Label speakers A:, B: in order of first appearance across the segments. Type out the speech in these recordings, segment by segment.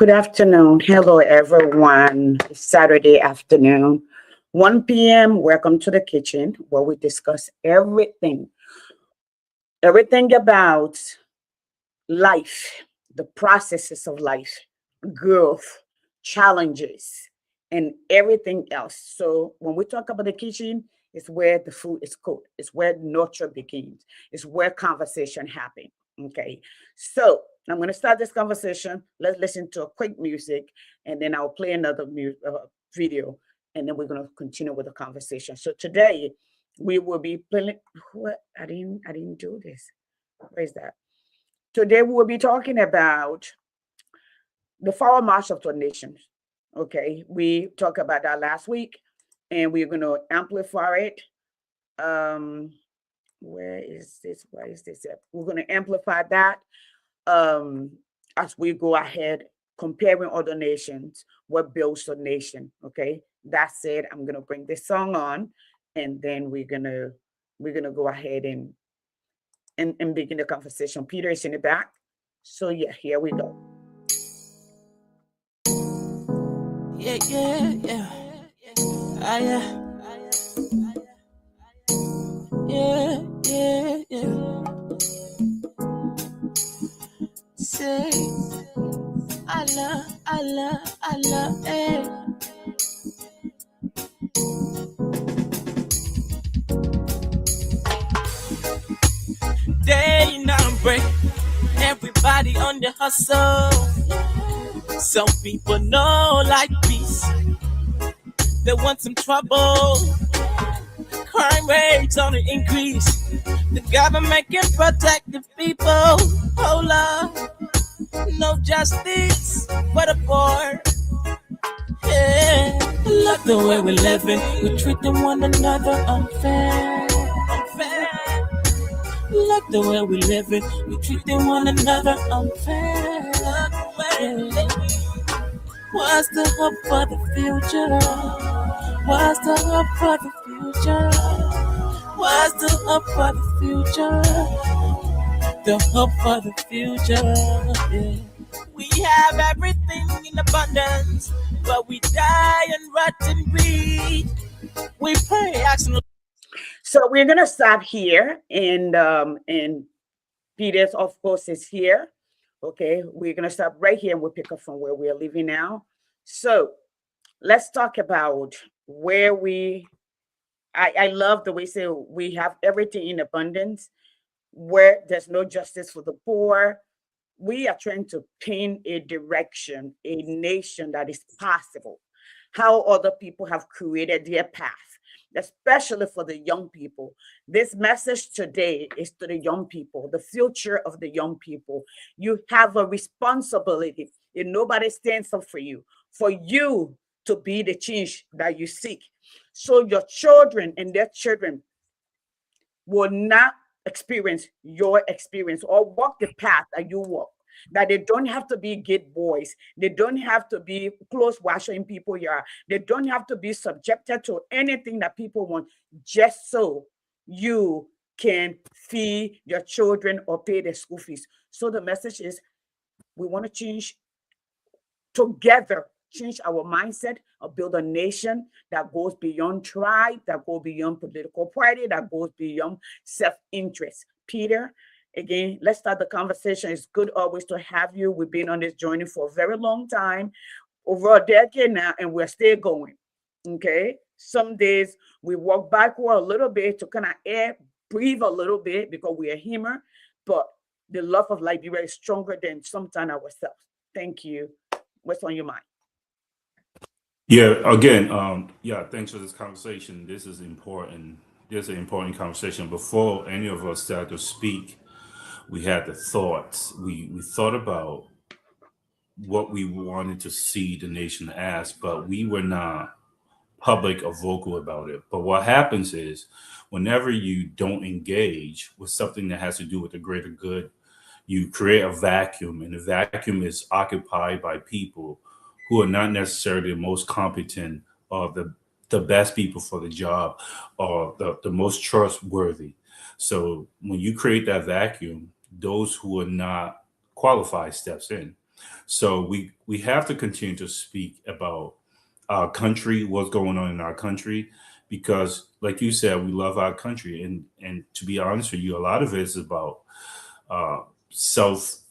A: Good afternoon. Hello, everyone. It's Saturday afternoon, 1 p.m. Welcome to the kitchen where we discuss everything about life, the processes of life, growth, challenges, and everything else. So when we talk about the kitchen, it's where the food is cooked. It's where nurture begins. It's where conversation happens. Okay. So I'm going to start this conversation. Let's listen to a quick music, and then I'll play another video, and then we're going to continue with the conversation. So today we will be playing. What? I didn't do this. Where's that? Today we will be talking about the forward march of the nations. Okay, we talked about that last week, and we're going to amplify it. Um, where is this? Where is this at? We're going to amplify that um, as we go ahead, comparing other nations, what builds a nation. Okay, that said, I'm going to bring this song on, and then we're gonna go ahead and begin the conversation. Peter is in the back, so yeah, here we go.
B: Yeah, yeah, yeah. Yeah. Yeah, yeah, yeah. Say, I love, eh. Day now break, everybody on the hustle. Some people know like peace, they want some trouble. Crime rates on the increase. The government can protect the people. Oh Lord, no justice for the poor. Yeah, love the way we're living. We're treating one another unfair. Love the way we're living. We're treating one another unfair. Yeah. What's the hope for the future? What's the hope for the future? What's the hope for the future? The hope for the future. Yeah. We have everything in abundance, but we die and rot and bleed. We pray, action.
A: So we're gonna stop here, and Peter's of course is here. Okay, we're gonna stop right here, and we'll pick up from where we are living now. So let's talk about where we. I love the way you say we have everything in abundance, where there's no justice for the poor. We are trying to paint a direction, a nation that is possible, how other people have created their path, especially for the young people. This message today is to the young people, the future of the young people. You have a responsibility, and nobody stands up for you to be the change that you seek. So your children and their children will not experience your experience or walk the path that you walk. That they don't have to be good boys. They don't have to be close washer in people yard. They don't have to be subjected to anything that people want just so you can feed your children or pay their school fees. So the message is we want to change together, change our mindset or build a nation that goes beyond tribe, that goes beyond political party, that goes beyond self-interest. Peter, again, let's start the conversation. It's good always to have you. We've been on this journey for a very long time, over a decade now, and we're still going. Okay. Some days we walk backward a little bit to kind of air, breathe a little bit because we are human, but the love of Liberia is stronger than sometimes ourselves. Thank you. What's on your mind?
C: Yeah, again, yeah, thanks for this conversation. This is important. This is an important conversation. Before any of us started to speak, we had the thoughts. We thought about what we wanted to see the nation as, but we were not public or vocal about it. But what happens is whenever you don't engage with something that has to do with the greater good, you create a vacuum, and the vacuum is occupied by people who are not necessarily the most competent or the best people for the job or the most trustworthy. So when you create that vacuum, those who are not qualified steps in. So we have to continue to speak about our country, what's going on in our country, because like you said, we love our country, and to be honest with you, a lot of it is about self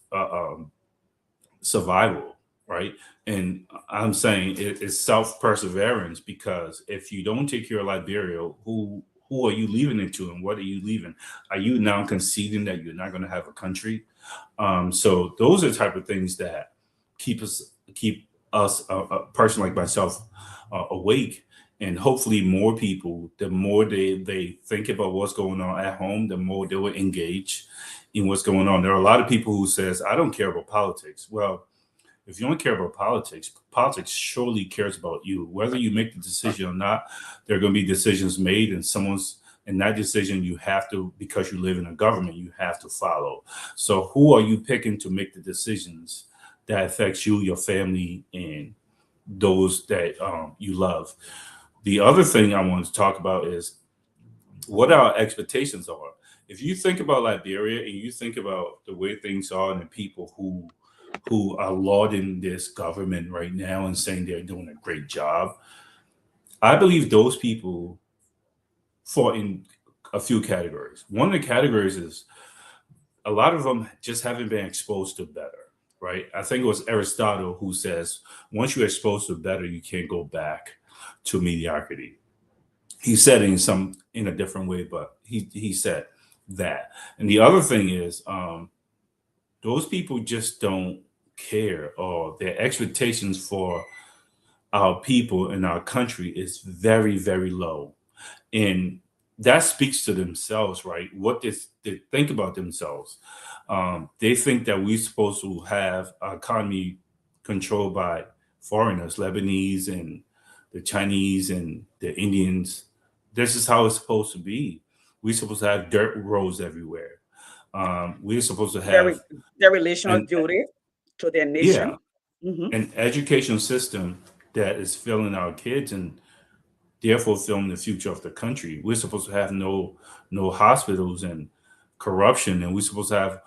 C: survival, right? And I'm saying it's self perseverance, because if you don't take care of Liberia, who are you leaving it to, and what are you leaving? Are you now conceding that you're not going to have a country? So those are the type of things that keep us a person like myself awake, and hopefully more people. The more they think about what's going on at home, the more they will engage in what's going on. There are a lot of people who says, I don't care about politics. Well, if you don't care about politics, politics surely cares about you. Whether you make the decision or not, there are going to be decisions made, and that decision you have to, because you live in a government, you have to follow. So who are you picking to make the decisions that affects you, your family, and those that you love? The other thing I want to talk about is what our expectations are. If you think about Liberia and you think about the way things are and the people who are lauding this government right now and saying they're doing a great job, I believe those people fall in a few categories. One of the categories is a lot of them just haven't been exposed to better, right? I think it was Aristotle who says, once you're exposed to better, you can't go back to mediocrity. He said it in a different way, but he said that. And the other thing is, those people just don't care, or their expectations for our people and our country is very, very low. And that speaks to themselves, right? What they think about themselves. They think that we're supposed to have our economy controlled by foreigners, Lebanese and the Chinese and the Indians. This is how it's supposed to be. We're supposed to have dirt roads everywhere. We're supposed to have
A: their relational
C: an
A: duty to their
C: yeah,
A: nation. Mhm.
C: an education system that is filling our kids and therefore filling the future of the country. We're supposed to have no hospitals and corruption, and we're supposed to have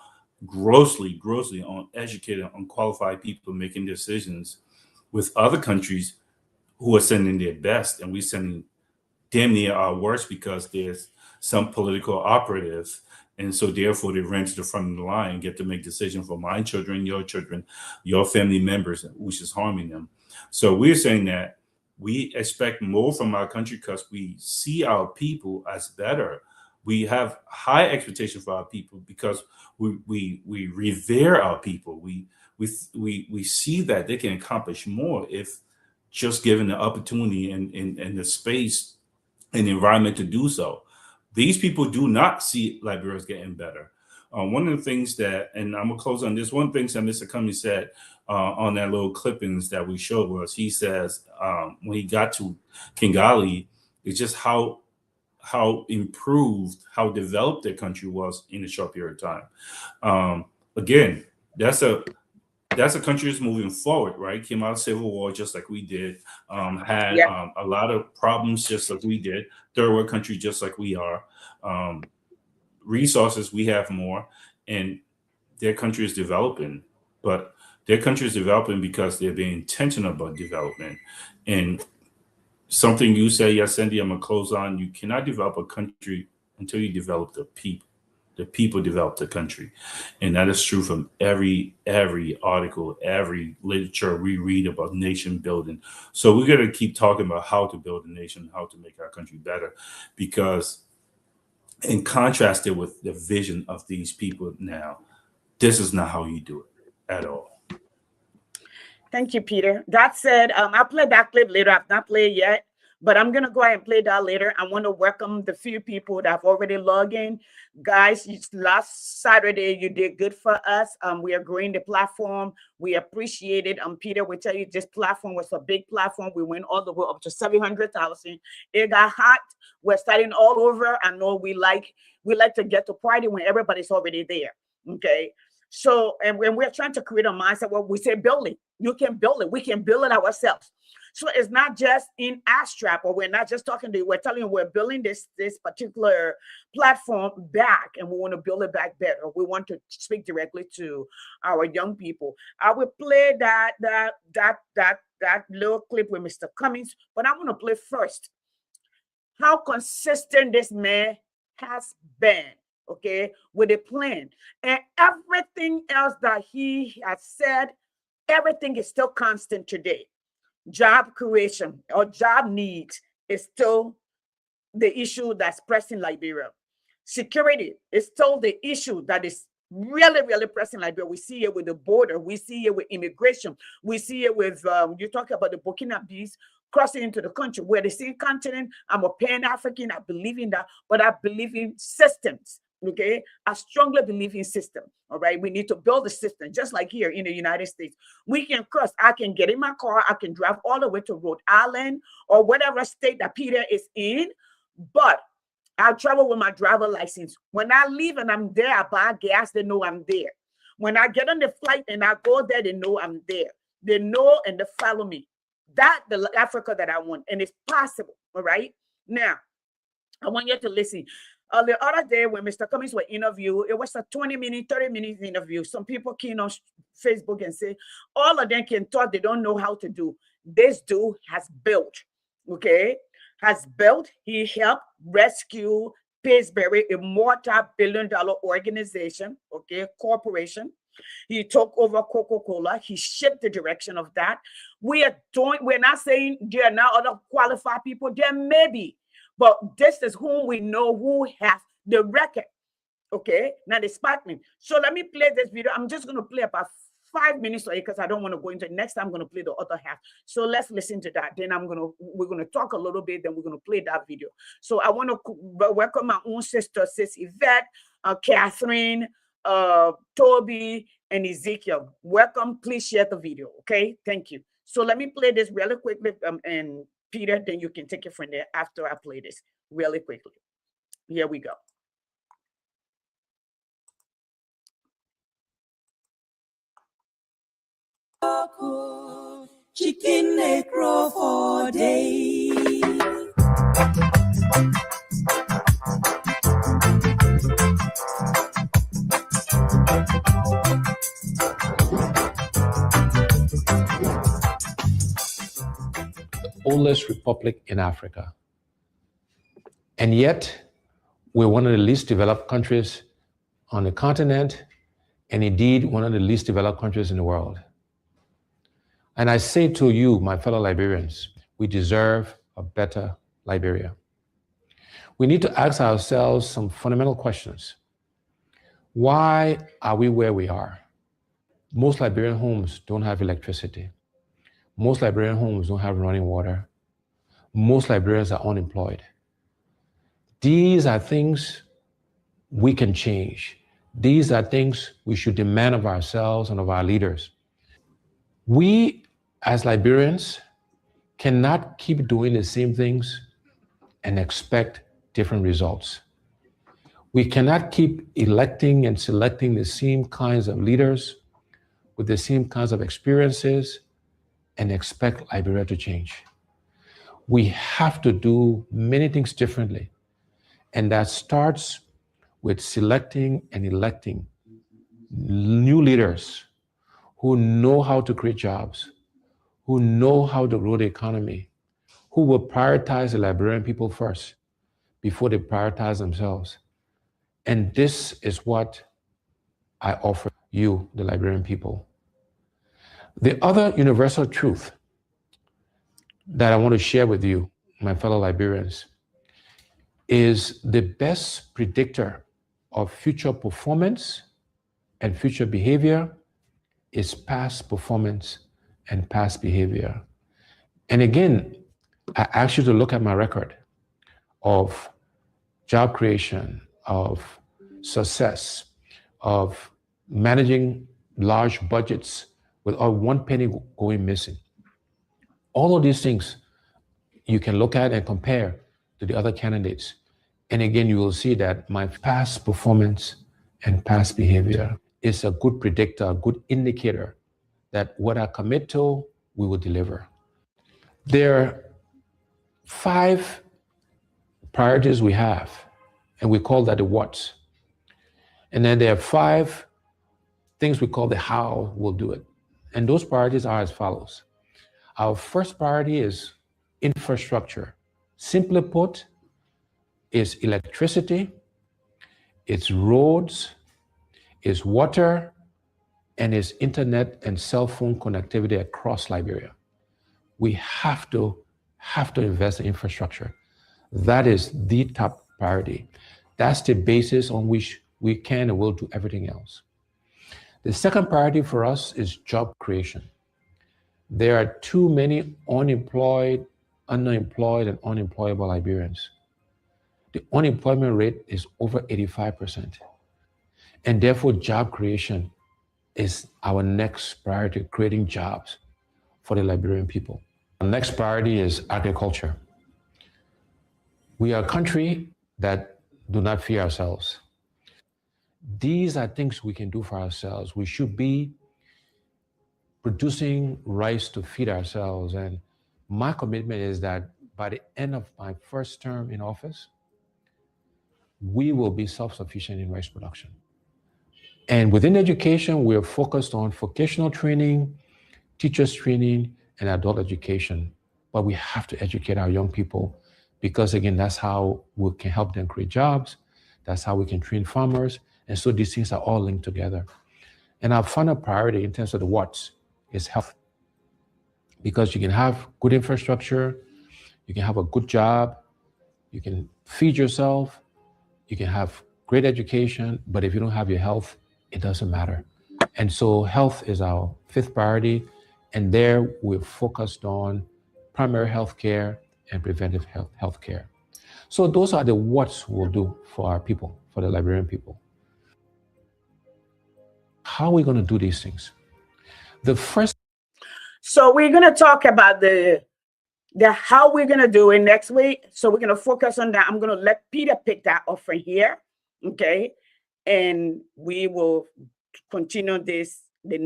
C: grossly uneducated, unqualified people making decisions with other countries who are sending their best, and we're sending damn near our worst because there's some political operatives. And so therefore they run to the front of the line and get to make decisions for my children, your family members, which is harming them. So we're saying that we expect more from our country because we see our people as better. We have high expectations for our people because we revere our people. We see that they can accomplish more if just given the opportunity and the space and the environment to do so. These people do not see Liberia's getting better. One of the things that, and I'm gonna close on this, one of the things that Mr. Cummings said on that little clippings that we showed was, he says when he got to Kigali, it's just how improved, how developed their country was in a short period of time. Again, that's a country that's moving forward, right? Came out of civil war just like we did, had
A: Yeah.
C: a lot of problems just like we did, third world country just like we are. Resources, we have more, and their country is developing, but their country is developing because they're being intentional about development. And something you say, yes, Cindy, I'm gonna close on, you cannot develop a country until you develop the people. The people develop the country, and that is true from every article, every literature we read about nation building. So we're going to keep talking about how to build a nation, how to make our country better, because in contrast it with the vision of these people now, this is not how you do it at all.
A: Thank you, Peter. That said, I'll play that clip later. I've not played yet, but I'm going to go ahead and play that later. I want to welcome the few people that have already logged in. Guys, last Saturday, you did good for us. We are growing the platform. We appreciate it. Peter will tell you this platform was a big platform. We went all the way up to 700,000. It got hot. We're starting all over. I know we like to get to party when everybody's already there. Okay. So, and when we're trying to create a mindset where we say building, you can build it. We can build it ourselves. So it's not just in abstract, or we're not just talking to you, we're telling you we're building this particular platform back, and we want to build it back better. We want to speak directly to our young people. I will play that little clip with Mr. Cummings, but I want to play first how consistent this man has been, okay, with a plan. And everything else that he has said, everything is still constant today. Job creation or job needs is still the issue that's pressing Liberia. Security is still the issue that is really, really pressing Liberia. We see it with the border. We see it with immigration. We see it with, you talk about the Burkina Faso crossing into the country. We're the same continent. I'm a Pan-African. I believe in that, but I believe in systems. Okay, I strongly believe in system. All right, we need to build a system, just like here in the United States. We can cross. I can get in my car. I can drive all the way to Rhode Island or whatever state that Peter is in, but I travel with my driver license. When I leave and I'm there, I buy gas. They know I'm there. When I get on the flight and I go there, they know I'm there. They know and they follow me. That's the Africa that I want, and it's possible. All right. Now, I want you to listen. The other day when Mr. Cummings was interviewed, it was a 20-minute, 30-minute interview. Some people came on Facebook and say, all of them can talk, they don't know how to do. This dude has built, okay? Has built, he helped rescue Pillsbury, a multi-billion-dollar organization, okay, corporation. He took over Coca-Cola. He shifted the direction of that. We're not saying there are not other qualified people. There may be. But this is whom we know who has the record. Okay, now the sparkling. So let me play this video. I'm just going to play about 5 minutes because I don't want to go into it. Next time I'm going to play the other half. So let's listen to that. Then we're going to talk a little bit. Then we're going to play that video. So I want to welcome my own sister, Sis Yvette, Catherine, Toby, and Ezekiel. Welcome. Please share the video. Okay, thank you. So let me play this really quickly and Peter, then you can take it from there after I play this really quickly. Here we go.
B: Chicken necro for day.
D: Oldest republic in Africa. And yet, we're one of the least developed countries on the continent, and indeed one of the least developed countries in the world. And I say to you, my fellow Liberians, we deserve a better Liberia. We need to ask ourselves some fundamental questions. Why are we where we are? Most Liberian homes don't have electricity. Most Liberian homes don't have running water. Most Liberians are unemployed. These are things we can change. These are things we should demand of ourselves and of our leaders. We, as Liberians, cannot keep doing the same things and expect different results. We cannot keep electing and selecting the same kinds of leaders with the same kinds of experiences and expect Liberia to change. We have to do many things differently. And that starts with selecting and electing new leaders who know how to create jobs, who know how to grow the economy, who will prioritize the Liberian people first before they prioritize themselves. And this is what I offer you, the Liberian people. The other universal truth that I want to share with you, my fellow Liberians, is the best predictor of future performance and future behavior is past performance and past behavior. And again, I ask you to look at my record of job creation, of success, of managing large budgets without one penny going missing. All of these things you can look at and compare to the other candidates. And again, you will see that my past performance and past behavior is a good predictor, a good indicator that what I commit to, we will deliver. There are 5 priorities we have, and we call that the what's. And then there are 5 things we call the how we'll do it. And those priorities are as follows. Our first priority is infrastructure. Simply put, it's electricity, it's roads, it's water, and it's internet and cell phone connectivity across Liberia. We have to invest in infrastructure. That is the top priority. That's the basis on which we can and will do everything else. The second priority for us is job creation. There are too many unemployed, underemployed, and unemployable Liberians. The unemployment rate is over 85%. And therefore, job creation is our next priority, creating jobs for the Liberian people. The next priority is agriculture. We are a country that do not fear ourselves. These are things we can do for ourselves. We should be producing rice to feed ourselves. And my commitment is that by the end of my first term in office, we will be self-sufficient in rice production. And within education, we're focused on vocational training, teachers training, and adult education. But we have to educate our young people because, again, that's how we can help them create jobs. That's how we can train farmers. And so these things are all linked together. And our final priority in terms of the what's is health. Because you can have good infrastructure, you can have a good job, you can feed yourself, you can have great education, but if you don't have your health, it doesn't matter. And so health is our 5th priority. And there we're focused on primary health care and preventive health care. So those are the what's we'll do for our people, for the Liberian people. How are we going to do these things? The first.
A: So we're going to talk about the how we're going to do it next week. So we're going to focus on that. I'm going to let Peter pick that up from here. Okay. And we will continue this the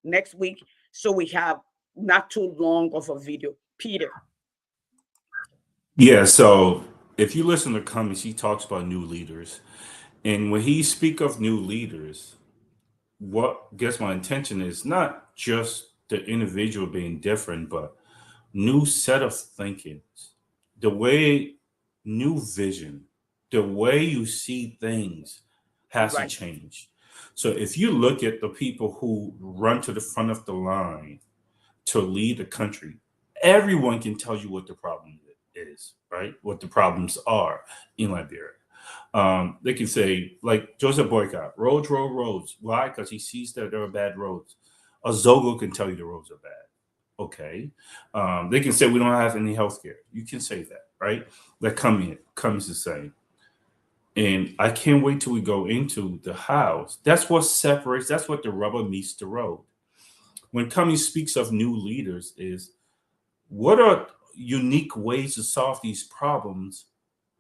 A: next week. So we have not too long of a video. Peter.
C: Yeah, so if you listen to comments, he talks about new leaders. And when he speak of new leaders, what gets my attention is not just the individual being different, but new set of thinking, the way, new vision, the way you see things has
A: Right.
C: to change. So if you look at the people who run to the front of the line to lead the country, everyone can tell you what the problem is, right? What the problems are in Liberia. They can say, like Joseph Boycott, roads. Why? Because he sees that there are bad roads. A Zogo can tell you the roads are bad. Okay. They can say we don't have any health care. You can say that, right? That comes the same. And I can't wait till we go into the house. That's what separates, that's what the rubber meets the road. When Cummings speaks of new leaders is what are unique ways to solve these problems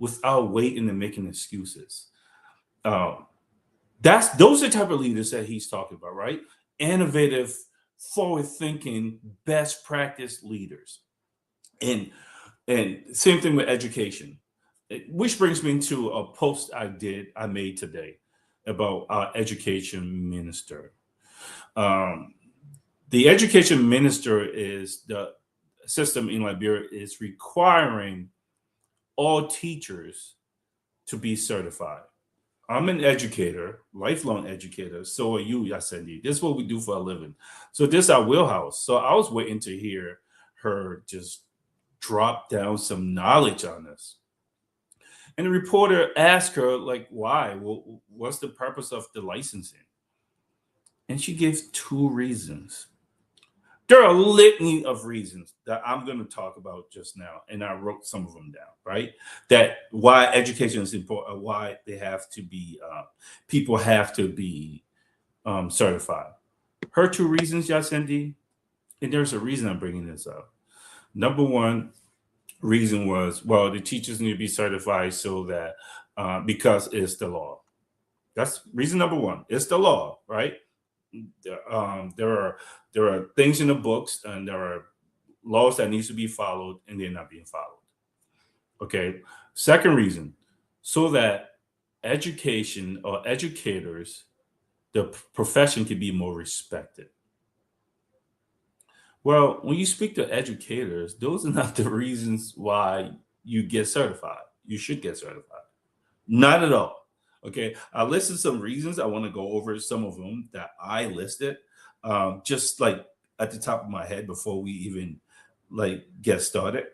C: without waiting and making excuses. Those are the type of leaders that he's talking about, right? Innovative, forward-thinking, best practice leaders. And same thing with education. Which brings me to a post I made today about our education minister. The education minister is the system in Liberia is requiring all teachers to be certified. I'm an educator, lifelong educator. So are you, Yasendi. This is what we do for a living. So this is our wheelhouse. So I was waiting to hear her just drop down some knowledge on this. And the reporter asked her, like, why? Well, what's the purpose of the licensing? And she gave 2 reasons. There are a litany of reasons that I'm going to talk about just now, and I wrote some of them down, right? That why education is important, why they have to be, people have to be certified. Her 2 reasons, Yasendi, and there's a reason I'm bringing this up. Number 1 reason was, well, the teachers need to be certified so that because it's the law. That's reason number 1. It's the law, right? There are things in the books, and there are laws that needs to be followed and they're not being followed. Okay. Second reason, so that education or educators, the profession can be more respected. Well, when you speak to educators, those are not the reasons why you get certified. You should get certified. Not at all. Okay. I listed some reasons. I want to go over some of them that I listed, just like at the top of my head before we even like get started.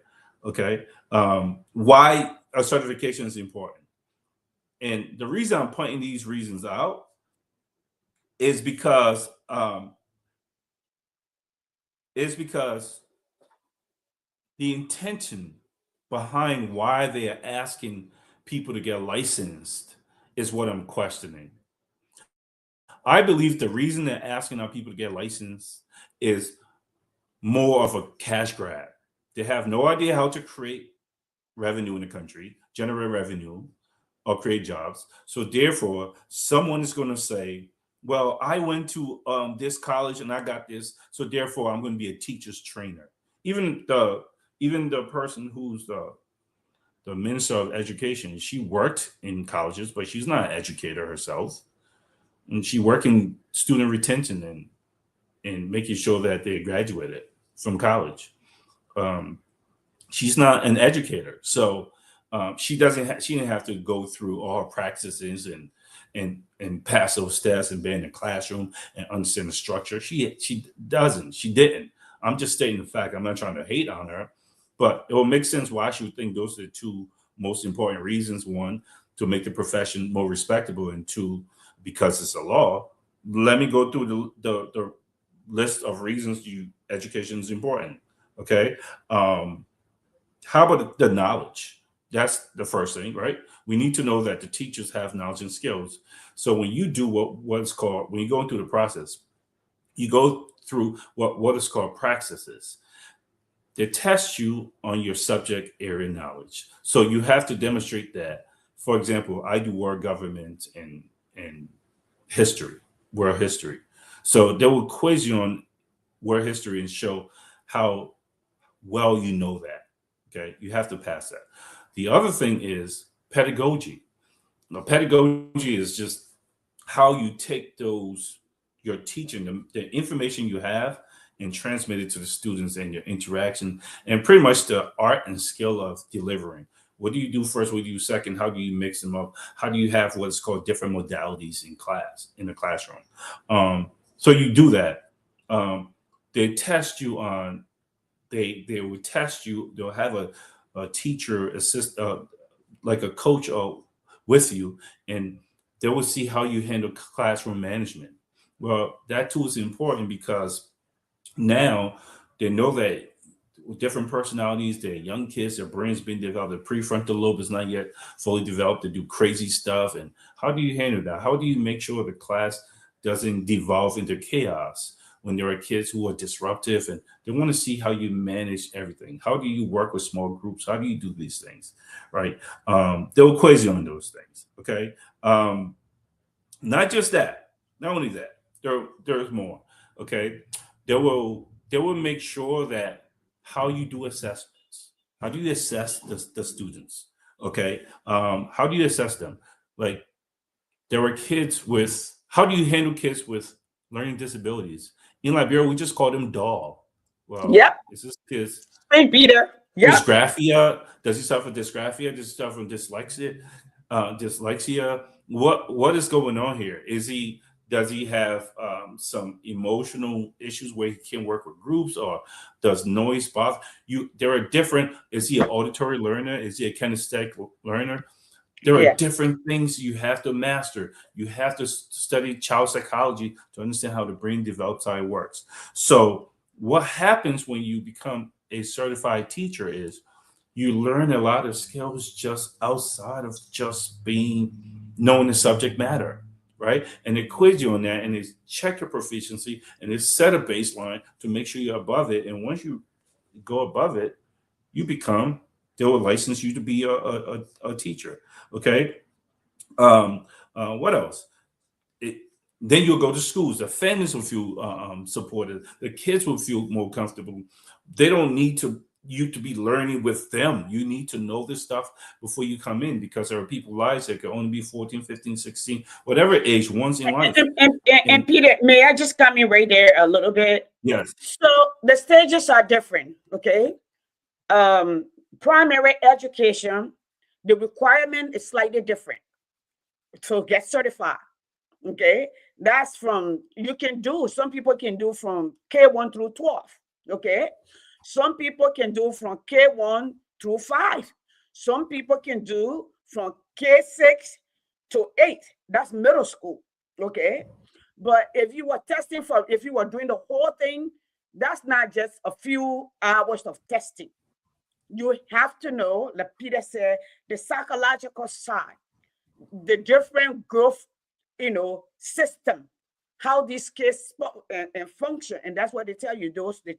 C: Okay. Why a certification is important. And the reason I'm pointing these reasons out is because the intention behind why they are asking people to get licensed is what I'm questioning. I believe the reason they're asking our people to get licensed is more of a cash grab. They have no idea how to create revenue in the country, generate revenue, or create jobs. So therefore, someone is going to say, well, I went to this college and I got this, so therefore I'm going to be a teacher's trainer. Even the person who's the minister of education, she worked in colleges, but she's not an educator herself. And she worked in student retention and making sure that they graduated from college. She's not an educator, so she didn't have to go through all her practices and pass those tests and be in the classroom and understand the structure. She didn't. I'm just stating the fact. I'm not trying to hate on her, but it will make sense why she would think those are the two most important reasons. One, to make the profession more respectable, and two, because it's a law. Let me go through the list of reasons education is important. Okay. How about the knowledge? That's the first thing, right? We need to know that the teachers have knowledge and skills. So when you do what's called, when you go through the process, you go through what is called praxis. They test you on your subject area knowledge. So you have to demonstrate that. For example, I do world government and history, world history. So they will quiz you on world history and show how well you know that. Okay, you have to pass that. The other thing is pedagogy. Now, pedagogy is just how you take your teaching, the information you have, and transmit it to the students and your interaction, and pretty much the art and skill of delivering. What do you do first? What do you do second? How do you mix them up? How do you have what's called different modalities in the classroom? So you do that. They test you on. They will test you. They'll have a teacher assist, like a coach, with you, and they will see how you handle classroom management. Well, that too is important because now they know that with different personalities, they're young kids, their brains being developed, the prefrontal lobe is not yet fully developed to do crazy stuff. And how do you handle that? How do you make sure the class doesn't devolve into chaos when there are kids who are disruptive and they want to see how you manage everything? How do you work with small groups? How do you do these things, right? They'll quiz you on those things, okay? Not just that, not only that, there's more, okay? They will make sure that how you do assessments, how do you assess the students, okay? How do you assess them? Like, there were kids with, how do you handle kids with learning disabilities? In Liberia, we just call them doll. Well,
A: Yep.
C: is this kids?
A: Hey, Peter. Yep.
C: Dysgraphia? Does he suffer dysgraphia? Does he suffer from dyslexia? Dyslexia? What is going on here? Does he have some emotional issues where he can't work with groups, or does noise bother you? There are different. Is he an auditory learner? Is he a kinesthetic learner? There are different things you have to master. You have to study child psychology to understand how the brain develops, how it works. So what happens when you become a certified teacher is you learn a lot of skills just outside of just being knowing the subject matter, right? And they quiz you on that, and they check your proficiency, and they set a baseline to make sure you're above it. And once you go above it, they will license you to be a teacher. Okay. What else? Then you'll go to schools. The families will feel supported. The kids will feel more comfortable. They don't need you to be learning with them. You need to know this stuff before you come in, because there are people lives that can only be 14, 15, 16, whatever age, once in life.
A: And Peter, may I just come in right there a little bit?
C: Yes.
A: So the stages are different, okay? Primary education, the requirement is slightly different. So get certified, okay? That's from, some people can do from K1 through 12, okay? Some people can do from K1 through 5. Some people can do from K6 to 8. That's middle school, okay? But if you were doing the whole thing, that's not just a few hours of testing. You have to know, like Peter said, the psychological side, the different growth, system, how these kids and function. And that's what they tell you, the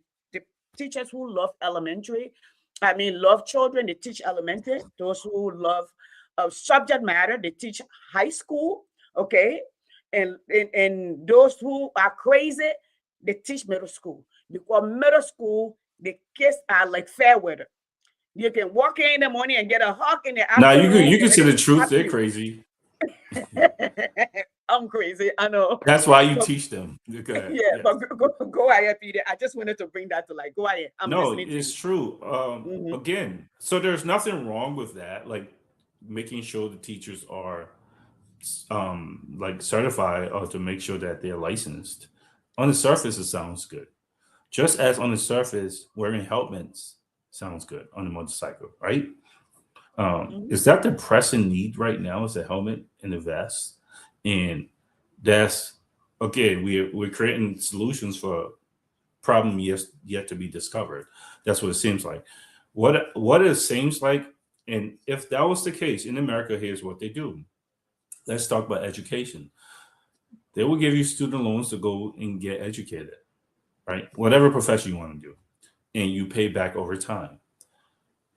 A: teachers who love love children, they teach elementary. Those who love subject matter, they teach high school, okay? And those who are crazy, they teach middle school. Because middle school, the kids are like fair weather. You can walk in the morning and get a hug in the
C: Now
A: afternoon.
C: you can see the truth. They're crazy.
A: I'm crazy, I know.
C: That's why you teach them.
A: Yeah, yes. But go ahead, Peter. I just wanted to bring that to light. Go ahead.
C: No, it's true. Again, so there's nothing wrong with that. Like making sure the teachers are like certified, or to make sure that they're licensed. On the surface, it sounds good. Just as on the surface, wearing helmets sounds good on a motorcycle, right? Is that the pressing need right now? Is a helmet and a vest? And that's, again, we're creating solutions for problem yet to be discovered. That's what it seems like. What it seems like, and if that was the case in America, here's what they do. Let's talk about education. They will give you student loans to go and get educated, right? Whatever profession you want to do, and you pay back over time.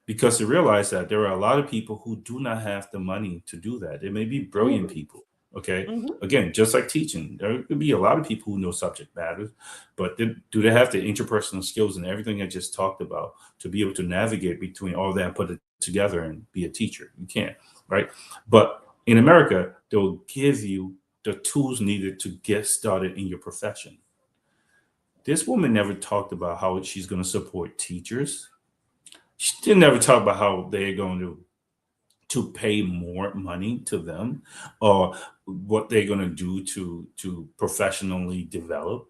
C: Because they realize that there are a lot of people who do not have the money to do that. They may be brilliant people. Okay. Again, just like teaching, there could be a lot of people who know subject matters, but do they have the interpersonal skills and everything I just talked about to be able to navigate between all that and put it together and be a teacher? You can't, right? But in America, they'll give you the tools needed to get started in your profession. This woman never talked about how she's going to support teachers. She didn't ever talk about how they're going to pay more money to them, or what they're going to do to professionally develop.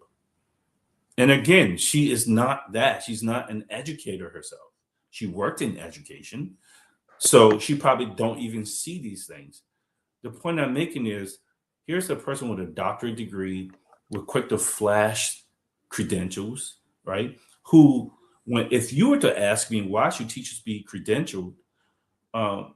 C: And again, she is not that. She's not an educator herself. She worked in education, so she probably don't even see these things. The point I'm making is, here's a person with a doctorate degree, with quick to flash credentials, right? If you were to ask me why should teachers be credentialed,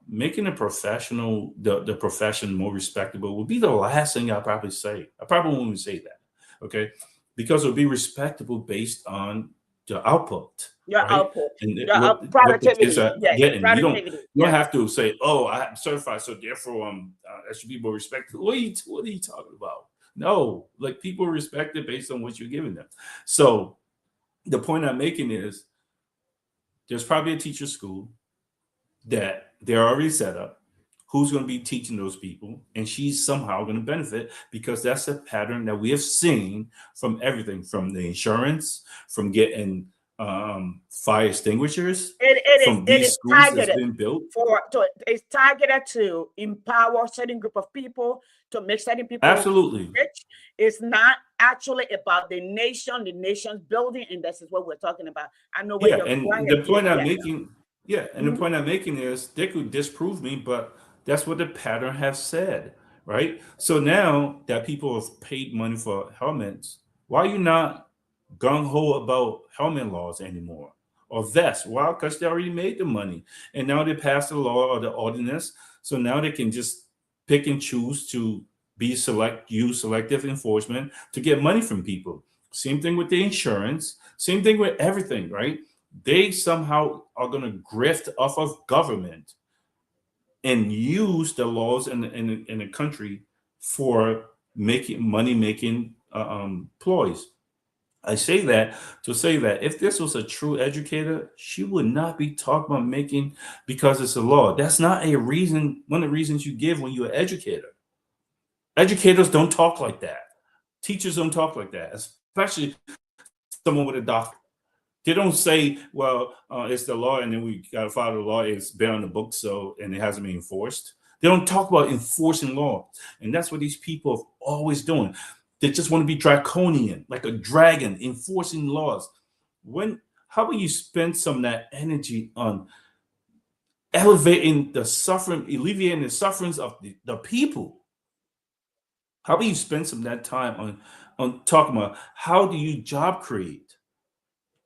C: making the profession more respectable would be the last thing I'll probably say. I probably won't even say that, okay? Because it'll be respectable based on the output.
A: Your
C: right?
A: output.
C: And
A: Your productivity.
C: You
A: Productivity.
C: don't have to say, oh, I'm certified, so therefore I should be more respected. What are you talking about? No, like people respect it based on what you're giving them. So the point I'm making is, there's probably a teacher school that they're already set up, who's going to be teaching those people, and she's somehow going to benefit, because that's a pattern that we have seen from everything, from the insurance, from getting fire extinguishers.
A: It is targeted
C: been built.
A: It's targeted to empower certain group of people, to make certain people
C: absolutely
A: rich. It's not actually about the nation's building, and this is what we're talking about. I know what
C: the point I'm making. Yeah, and the point I'm making is, they could disprove me, but that's what the pattern has said, right? So now that people have paid money for helmets, why are you not gung-ho about helmet laws anymore, or vests? Well, because they already made the money, and now they passed the law or the ordinance, so now they can just pick and choose to use selective enforcement to get money from people. Same thing with the insurance, same thing with everything, right? They somehow are going to grift off of government and use the laws in the country for money-making ploys. I say that to say that if this was a true educator, she would not be talking about making because it's a law. That's not a reason, one of the reasons you give when you're an educator. Educators don't talk like that. Teachers don't talk like that, especially someone with a doctorate. They don't say, well, it's the law and then we got to follow the law. It's been on the books, so, and it hasn't been enforced. They don't talk about enforcing law. And that's what these people are always doing. They just want to be draconian, like a dragon, enforcing laws. How will you spend some of that energy on elevating the suffering, alleviating the sufferings of the people? How will you spend some of that time on talking about how do you job create?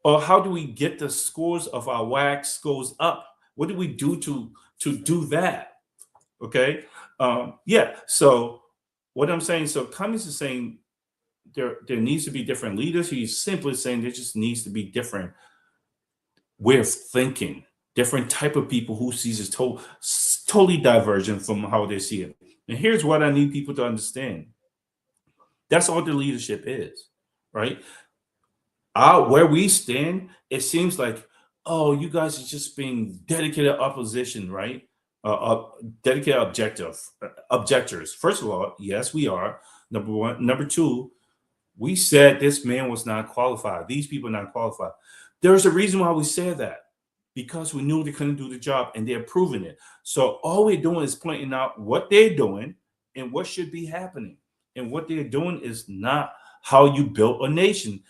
C: Or how do we get the scores of our WAC scores up? What do we do to do that? Okay. Yeah. So what I'm saying, so Cummings is saying there needs to be different leaders. He's simply saying there just needs to be different way of thinking, different type of people who sees it totally divergent from how they see it. And here's what I need people to understand. That's all the leadership is, right? Where we stand, it seems like, oh, you guys are just being dedicated opposition, right? Dedicated objectors. First of all, yes, we are. Number one. Number two, we said this man was not qualified. These people are not qualified. There's a reason why we said that, because we knew they couldn't do the job, and they're proving it. So all we're doing is pointing out what they're doing and what should be happening. And what they're doing is not how you built a nation.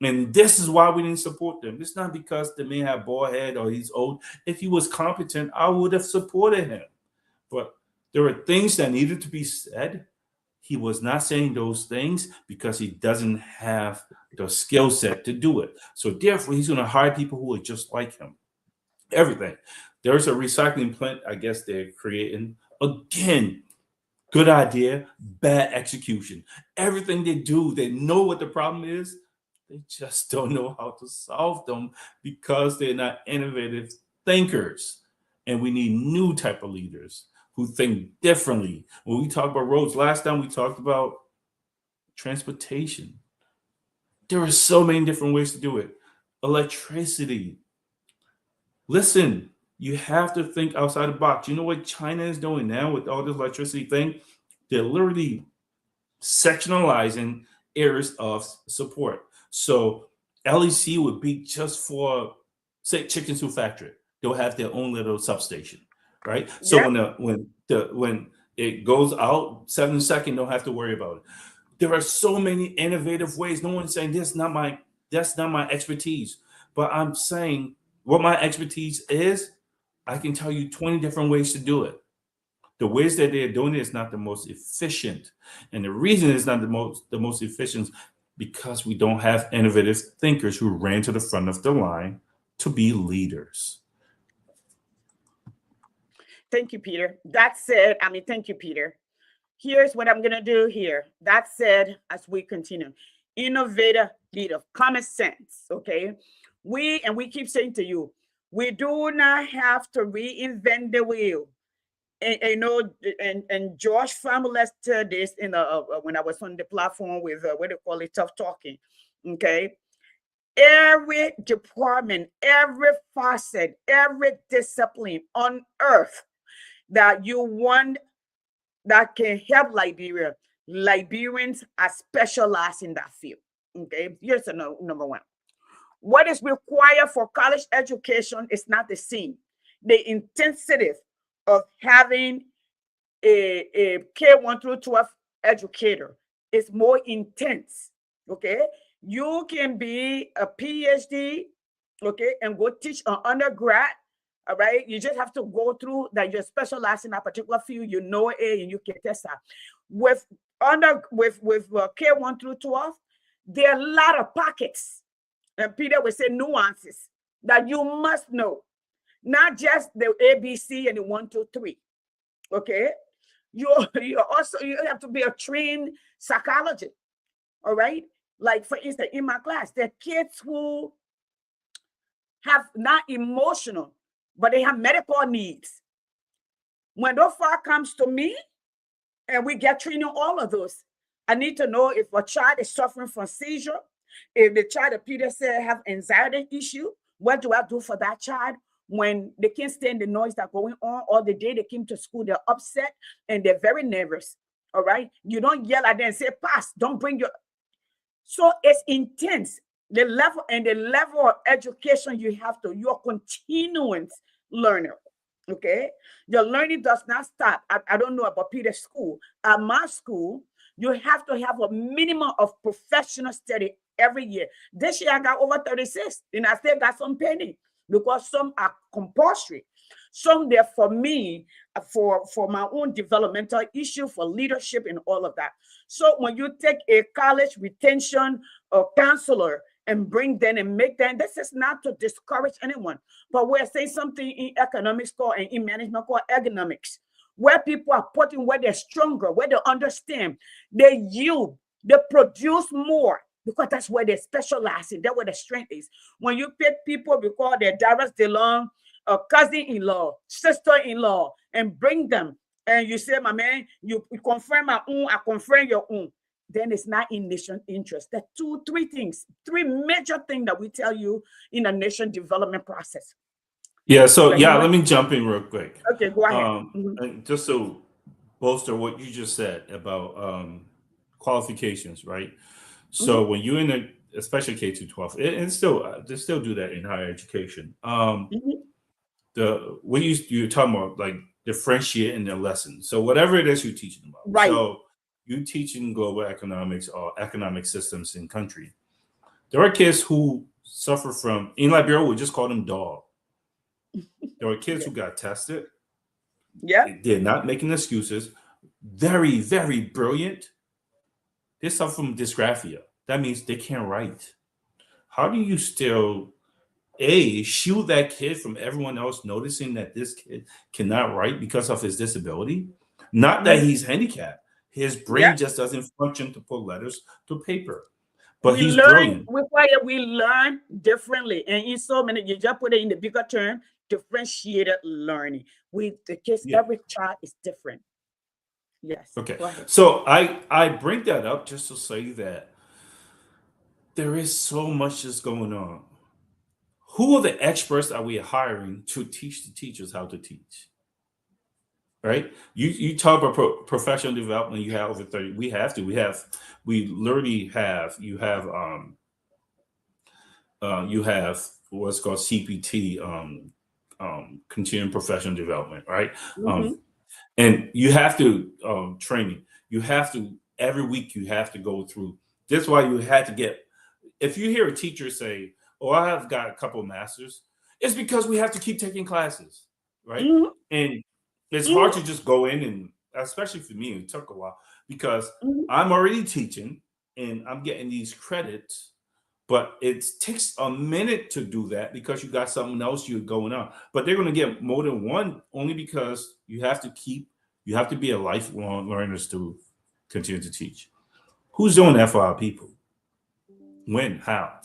C: And this is why we didn't support them. It's not because the man had bald head or he's old. If he was competent, I would have supported him. But there were things that needed to be said. He was not saying those things because he doesn't have the skill set to do it. So therefore, he's going to hire people who are just like him. Everything. There's a recycling plant, I guess they're creating. Again, good idea, bad execution. Everything they do, they know what the problem is. They just don't know how to solve them because they're not innovative thinkers. And we need new type of leaders who think differently. When we talk about roads, last time we talked about transportation. There are so many different ways to do it. Electricity. Listen, you have to think outside the box. You know what China is doing now with all this electricity thing? They're literally sectionalizing areas of support. So LEC would be just for, say, chicken soup factory. They'll have their own little substation, right? So when it goes out 7 seconds, don't have to worry about it. There are so many innovative ways. No one's saying that's not my expertise. But I'm saying what my expertise is, I can tell you 20 different ways to do it. The ways that they're doing it is not the most efficient. And the reason it's not the most efficient because we don't have innovative thinkers who ran to the front of the line to be leaders.
A: Thank you, Peter. That said, thank you, Peter. Here's what I'm going to do here. That said, as we continue, innovator, leader, common sense, okay? We keep saying to you, we do not have to reinvent the wheel. And Josh formulated this in when I was on the platform with what they call it, tough talking. Okay, every department, every facet, every discipline on earth that you want that can help Liberia, Liberians are specialized in that field. Okay, here's number one. What is required for college education is not the same. The intensity of having a K1 through 12 educator is more intense. Okay, you can be a PhD, okay, and go teach an undergrad. All right, you just have to go through that. You're specialized in a particular field. You know it, and you can test that. With K1 through 12, there are a lot of pockets, and Peter will say nuances that you must know. Not just the ABC and the 1, 2, 3. Okay, you have to be a trained psychologist. All right, like for instance, in my class, there are kids who have not emotional, but they have medical needs. When those far comes to me, and we get training all of those, I need to know if a child is suffering from seizure, if the child, that Peter said, have anxiety issue. What do I do for that child when they can't stand the noise that's going on all the day? They came to school, they're upset and they're very nervous. All right. You don't yell at them and say, pass, don't bring your. So it's intense. The level of education you have to, you're continuous learner. Okay. Your learning does not stop. I don't know about Peter's school. At my school, you have to have a minimum of professional study every year. This year I got over 36, and I still got some pending because some are compulsory. Some there for me, for my own developmental issue, for leadership and all of that. So when you take a college retention or counselor and bring them and make them, this is not to discourage anyone, but we're saying something in economics called and in management called ergonomics, where people are putting where they're stronger, where they understand, they yield, they produce more, because that's where they specialize in, that's where the strength is. When you pick people because they're direct along, a cousin-in-law, sister-in-law, and bring them, and you say, my man, you confirm my own, I confirm your own, then it's not in nation interest. There are three major things that we tell you in a nation development process.
C: Yeah, so let me jump in real quick.
A: Okay, go ahead.
C: And just to bolster what you just said about qualifications, right? So when you're in a, especially K-12, and still they still do that in higher education. What you're talking about, like differentiating the lesson. So whatever it is you're teaching about,
A: right? So
C: you teaching global economics or economic systems in country. There are kids who suffer from, in Liberia, we just call them dog. There are kids who got tested.
A: Yeah.
C: They're not making excuses. Very, very brilliant. They suffer from dysgraphia. That means they can't write. How do you still, shield that kid from everyone else noticing that this kid cannot write because of his disability? Not that he's handicapped. His brain just doesn't function to put letters to paper. But he's brilliant.
A: We learn differently. And in so many, you just put it in the bigger term, differentiated learning. The kids, every child is different. Yes.
C: Okay. So I bring that up just to say that there is so much that's going on. Who are the experts that we are hiring to teach the teachers how to teach? Right? You talk about professional development. You have over 30. We literally have. You have what's called CPT, continuing professional development, right? And you have to training. You have to every week. You have to go through. That's why you had to get. If you hear a teacher say, "Oh, I have got a couple of masters," it's because we have to keep taking classes, right? And it's hard to just go in, and especially for me, it took a while because I'm already teaching and I'm getting these credits, but it takes a minute to do that because you got something else you're going on. But they're going to get more than one only because you have to be a lifelong learner to continue to teach. Who's doing that for our people? When? How?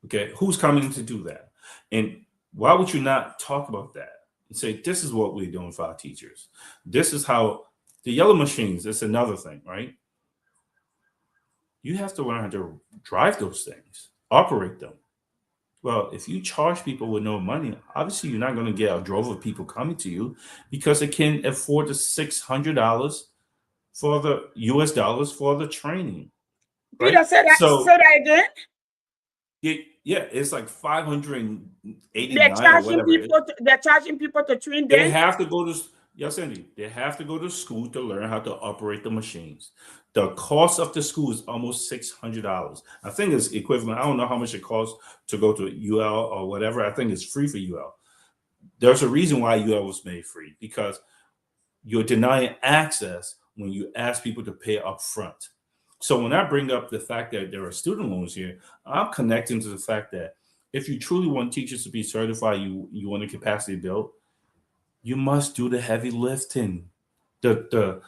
C: Okay, who's coming to do that? And why would you not talk about that and say, this is what we're doing for our teachers? This is how the yellow machines, that's another thing, right? You have to learn how to drive those things, operate them. Well, if you charge people with no money, obviously you're not going to get a drove of people coming to you because they can afford the $600 for the US dollars for the training. Right?
A: Peter, say that again.
C: Yeah, it's like 589.
A: They're charging people to train them.
C: They have to go to Cindy. They have to go to school to learn how to operate the machines. The cost of the school is almost $600. I think it's equivalent. I don't know how much it costs to go to UL or whatever. I think it's free for UL. There's a reason why UL was made free, because you're denying access when you ask people to pay up front. So when I bring up the fact that there are student loans here, I'm connecting to the fact that if you truly want teachers to be certified, you want a capacity built, you must do the heavy lifting. The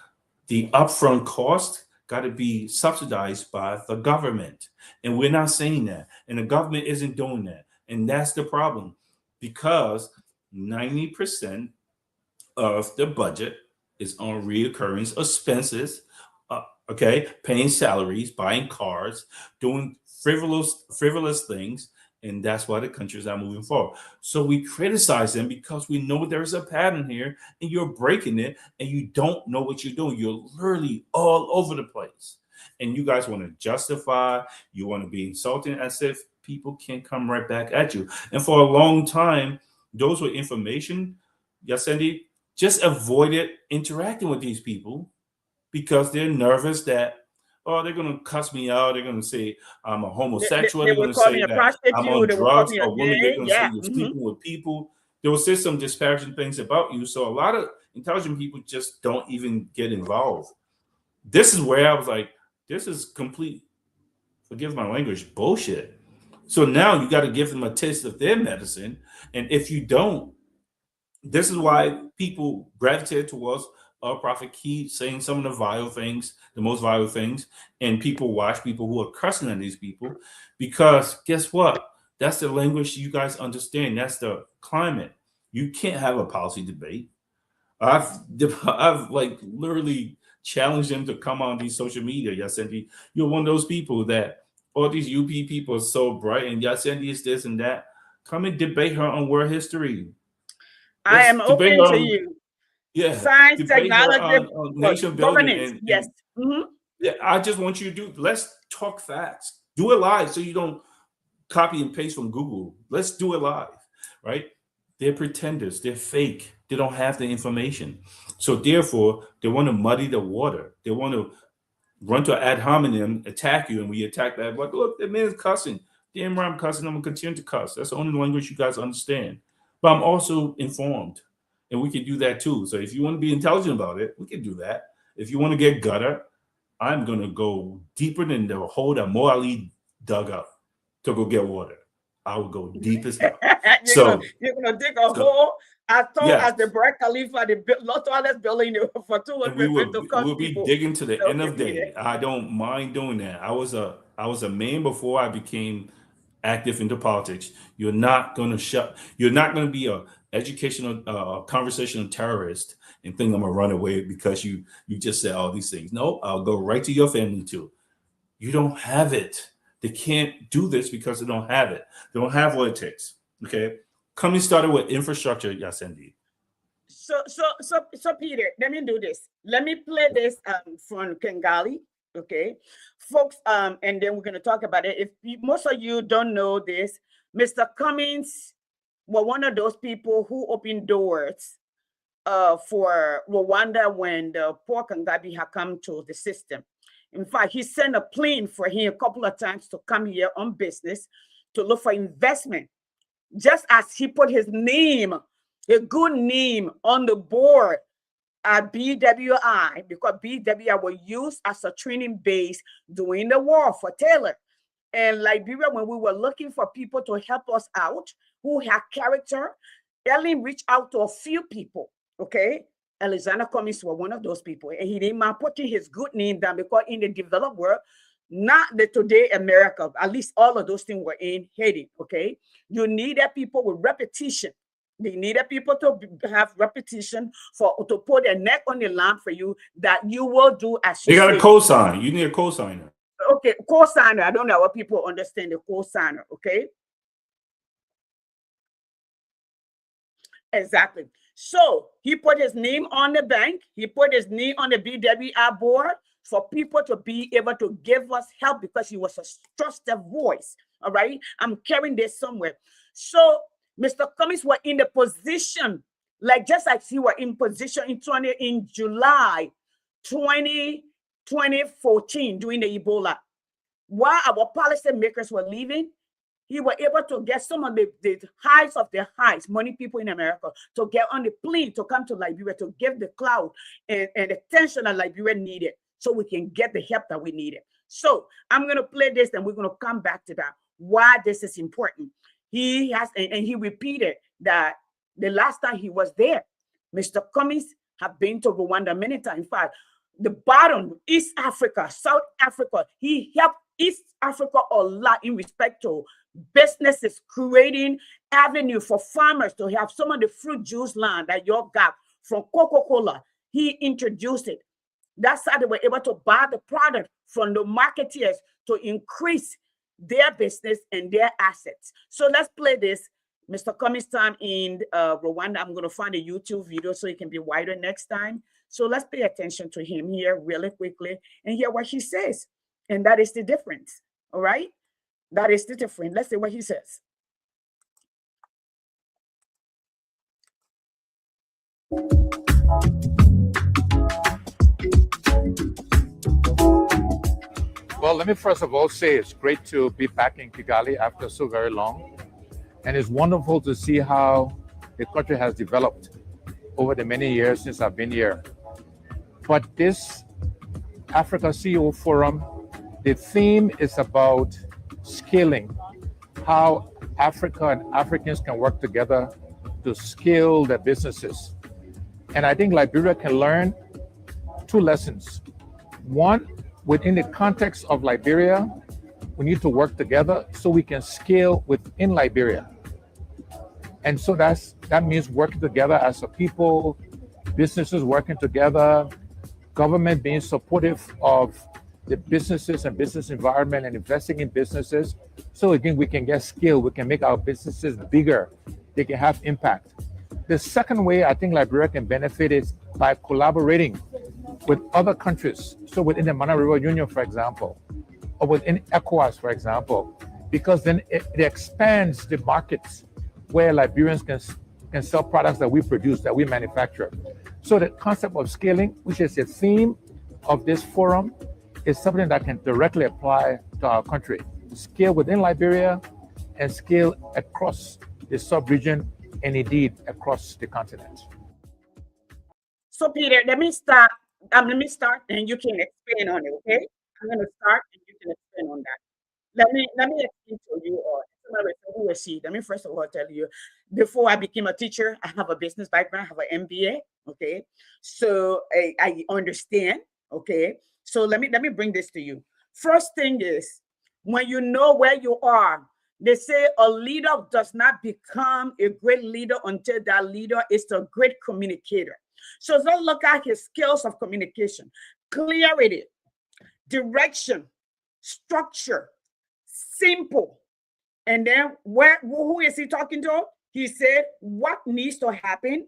C: upfront cost got to be subsidized by the government. And we're not saying that. And the government isn't doing that. And that's the problem, because 90% of the budget is on reoccurring expenses okay, paying salaries, buying cars, doing frivolous things, and that's why the country is not moving forward. So we criticize them because we know there's a pattern here, and you're breaking it, and you don't know what you're doing. You're literally all over the place, and you guys want to justify, you want to be insulting, as if people can come right back at you. And for a long time, those with information, Yasendi, just avoided interacting with these people because they're nervous that, oh, they're going to cuss me out. They're going to say I'm a homosexual.
A: They
C: They're going
A: will
C: to
A: call me
C: say
A: a
C: that I'm
A: prostitute.
C: on
A: They will call
C: drugs
A: me a
C: or women. They're
A: gay.
C: going to say
A: Yeah.
C: you're sleeping with people. They will say some disparaging things about you. So a lot of intelligent people just don't even get involved. This is where I was like, this is complete, forgive my language, bullshit. So now you got to give them a taste of their medicine. And if you don't, this is why people gravitate towards Prophet Key saying some of the vile things, the most vile things, and people watch people who are cussing at these people because guess what? That's the language you guys understand. That's the climate. You can't have a policy debate. I've like literally challenged them to come on these social media. Yasendi, you're one of those people that all these UP people are so bright, and Yasendi is this and that. Come and debate her on world history.
A: I am
C: Debate
A: open
C: her
A: to
C: on,
A: you.
C: yeah,
A: Science,
C: debate her
A: technology,
C: on nation building
A: governance.
C: and
A: Yes. Mhm.
C: yeah, I just want you to do. Let's talk facts. Do it live, so you don't copy and paste from Google. Let's do it live, right? They're pretenders. They're fake. They don't have the information. So therefore, they want to muddy the water. They want to run to ad hominem, attack you, and we attack that. But look, that man's cussing. Damn right, I'm cussing. I'm gonna continue to cuss. That's the only language you guys understand. But I'm also informed, and we can do that too. So if you want to be intelligent about it, we can do that. If you want to get gutter, I'm gonna go deeper than the hole that Mo Ali dug up to go get water. I will go deep as hell.
A: You're gonna dig a hole. I thought
C: yes.
A: as the Burj Khalifa, the tallest building for 250
C: we'll be
A: people.
C: digging to the end of day. I don't mind doing that. I was a man before I became active into politics. You're not gonna be a educational conversational terrorist and think I'm gonna run away because you just said all these things. No, I'll go right to your family too. You don't have it. They can't do this because they don't have it. They don't have what it takes. Okay. Company started with infrastructure, Yasendi.
A: So Peter, let me do this. Let me play this from Kengali, okay, folks. And then we're gonna talk about it. Most of you don't know this, Mr. Cummings was one of those people who opened doors for Rwanda when the poor Kagame had come to the system. In fact, he sent a plane for him a couple of times to come here on business to look for investment. Just as he put his name, a good name, on the board at BWI, because BWI was used as a training base during the war for Taylor. And Liberia, when we were looking for people to help us out who had character, Ellen reached out to a few people, okay? Alexander Cummings was one of those people, and he didn't mind putting his good name down because in the developed world, not the today America, at least all of those things were in Haiti, okay? You needed people with repetition. They needed people to have repetition to put their neck on the line for you that you will do as you
C: They got
A: say.
C: a cosign. You need a cosigner.
A: Okay, cosigner. I don't know what people understand the cosigner, okay? Exactly. So he put his name on the bank. He put his name on the BWI board for people to be able to give us help because he was a trusted voice. All right. I'm carrying this somewhere. So Mr. Cummings was in the position, like just like he was in position in July 2014 during the Ebola. While our policymakers were leaving, he was able to get some of the highs of the highs, money people in America, to get on the plane to come to Liberia to give the cloud and the attention that Liberia needed so we can get the help that we needed. So I'm going to play this and we're going to come back to that, why this is important. He has, and he repeated that the last time he was there, Mr. Cummings have been to Rwanda many times. In fact, the bottom, East Africa, South Africa, he helped East Africa a lot in respect to businesses creating avenue for farmers to have some of the fruit juice land that y'all got from Coca-Cola. He introduced it. That's how they were able to buy the product from the marketeers to increase their business and their assets. So let's play this. Mr. Cummings' time in Rwanda. I'm going to find a YouTube video so it can be wider next time. So let's pay attention to him here really quickly and hear what he says. And that is the difference. All right? That is the difference. Let's see what he says.
D: Well, let me first of all say it's great to be back in Kigali after so very long. And it's wonderful to see how the country has developed over the many years since I've been here. But this Africa CEO Forum, the theme is about scaling, how Africa and Africans can work together to scale their businesses. And I think Liberia can learn two lessons. One, within the context of Liberia, we need to work together so we can scale within Liberia. And so that means working together as a people, businesses working together, government being supportive of the businesses and business environment and investing in businesses. So again, we can get scale, we can make our businesses bigger, they can have impact. The second way I think Liberia can benefit is by collaborating with other countries. So within the Mana River Union, for example, or within ECOWAS, for example, because then it expands the markets where Liberians can sell products that we produce, that we manufacture. So the concept of scaling, which is the theme of this forum, is something that can directly apply to our country. Scale within Liberia and scale across the sub-region and indeed across the continent.
A: So Peter, let me start and you can expand on it, okay? I'm going to start and you can expand on that. Let me explain to you all. Who is she? Let me first of all tell you, before I became a teacher, I have a business background, I have an MBA, okay? So I understand, okay? So let me bring this to you. First thing is, when you know where you are, they say a leader does not become a great leader until that leader is a great communicator. So don't look at his skills of communication, clarity, direction, structure, simple. And then who is he talking to? He said, what needs to happen,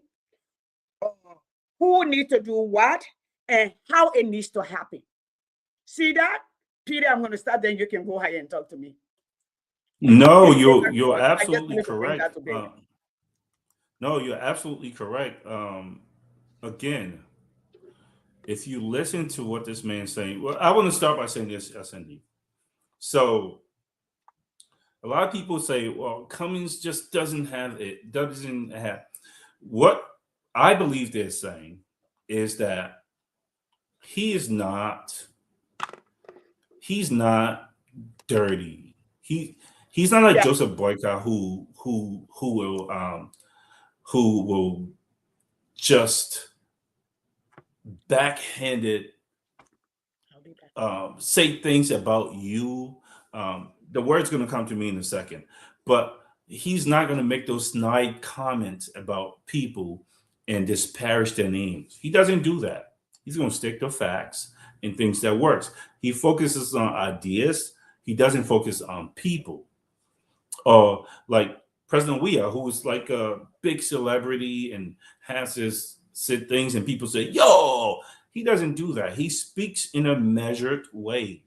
A: who needs to do what, and how it needs to happen. See that? Peter, I'm going to start, then you can go ahead and talk to me.
C: No, you're absolutely correct. No, you're absolutely correct. Again, if you listen to what this man's saying, well, I want to start by saying this, SND. So a lot of people say, well, Cummings just doesn't have it, doesn't have. What I believe they're saying is that he's not dirty. He's not like Joseph Boyka who will just backhanded say things about you. The word's going to come to me in a second, but he's not going to make those snide comments about people and disparage their names. He doesn't do that. He's going to stick to facts and things that works. He focuses on ideas. He doesn't focus on people. Like President Weah, who is like a big celebrity and has his said things, and people say, yo, he doesn't do that. He speaks in a measured way.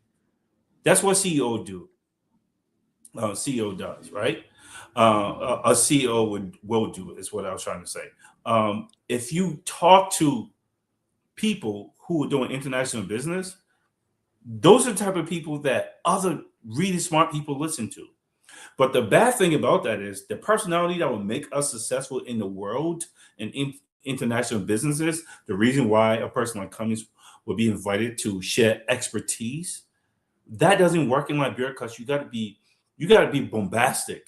C: That's what CEO do. CEO does, right? A CEO will do is what I was trying to say. If you talk to people who are doing international business, those are the type of people that other really smart people listen to. But the bad thing about that is the personality that will make us successful in the world and in international businesses, the reason why a person like Cummings will be invited to share expertise, that doesn't work in Liberia because you got to be bombastic.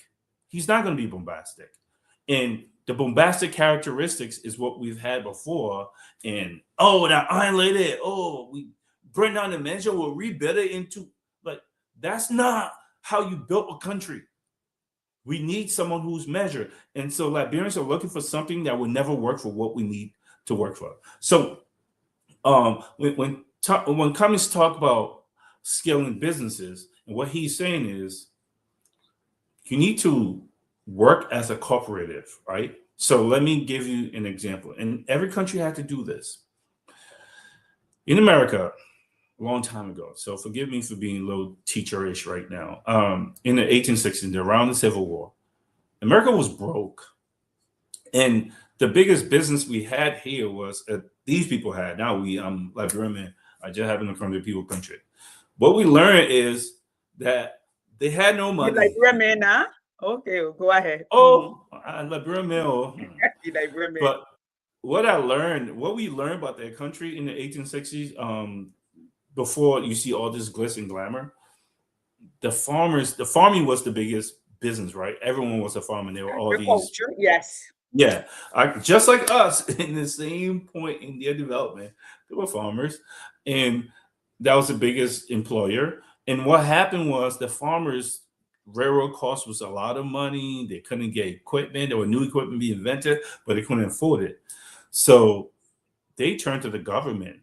C: He's not going to be bombastic. And the bombastic characteristics is what we've had before. And, oh, that iron lady, oh, we bring down the measure, we'll rebuild it into, like, that's not how you built a country. We need someone who's measured. And so Liberians are looking for something that will never work for what we need to work for. So When communists talk about scaling businesses, and what he's saying is you need to work as a cooperative, right? So let me give you an example. And every country had to do this. In America, a long time ago, so forgive me for being a little teacherish right now. In the 1860s, around the Civil War, America was broke. And the biggest business we had here was these people had. Now Liberian, I just happen to come to people country. What we learned is that they had no money.
A: Liberian man, huh? Okay, go ahead.
C: Oh, Liberian male.
A: Liberian man.
C: But what we learned about their country in the 1860s, before you see all this glitz and glamour, the farming was the biggest business, right? Everyone was a farmer. They were all these.
A: Yes.
C: Yeah, just like us in the same point in their development, they were farmers, and that was the biggest employer. And what happened was the farmers' railroad cost was a lot of money. They couldn't get equipment. There were new equipment being invented, but they couldn't afford it. So they turned to the government.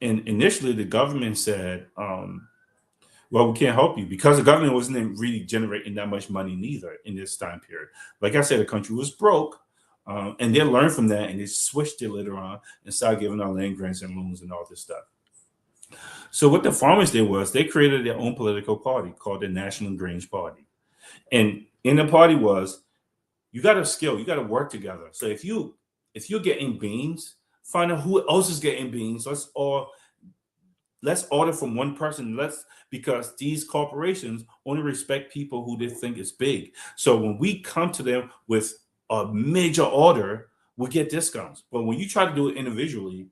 C: And initially, the government said, well, we can't help you because the government wasn't really generating that much money neither in this time period. Like I said, the country was broke. And they learned from that and they switched it later on and started giving out land grants and loans and all this stuff. So what the farmers did was they created their own political party called the National Grange Party. And in the party was, you got to skill, you got to work together. So if you're getting beans, find out who else is getting beans. Let's order from one person. Because these corporations only respect people who they think is big. So when we come to them with a major order, we get discounts. But when you try to do it individually,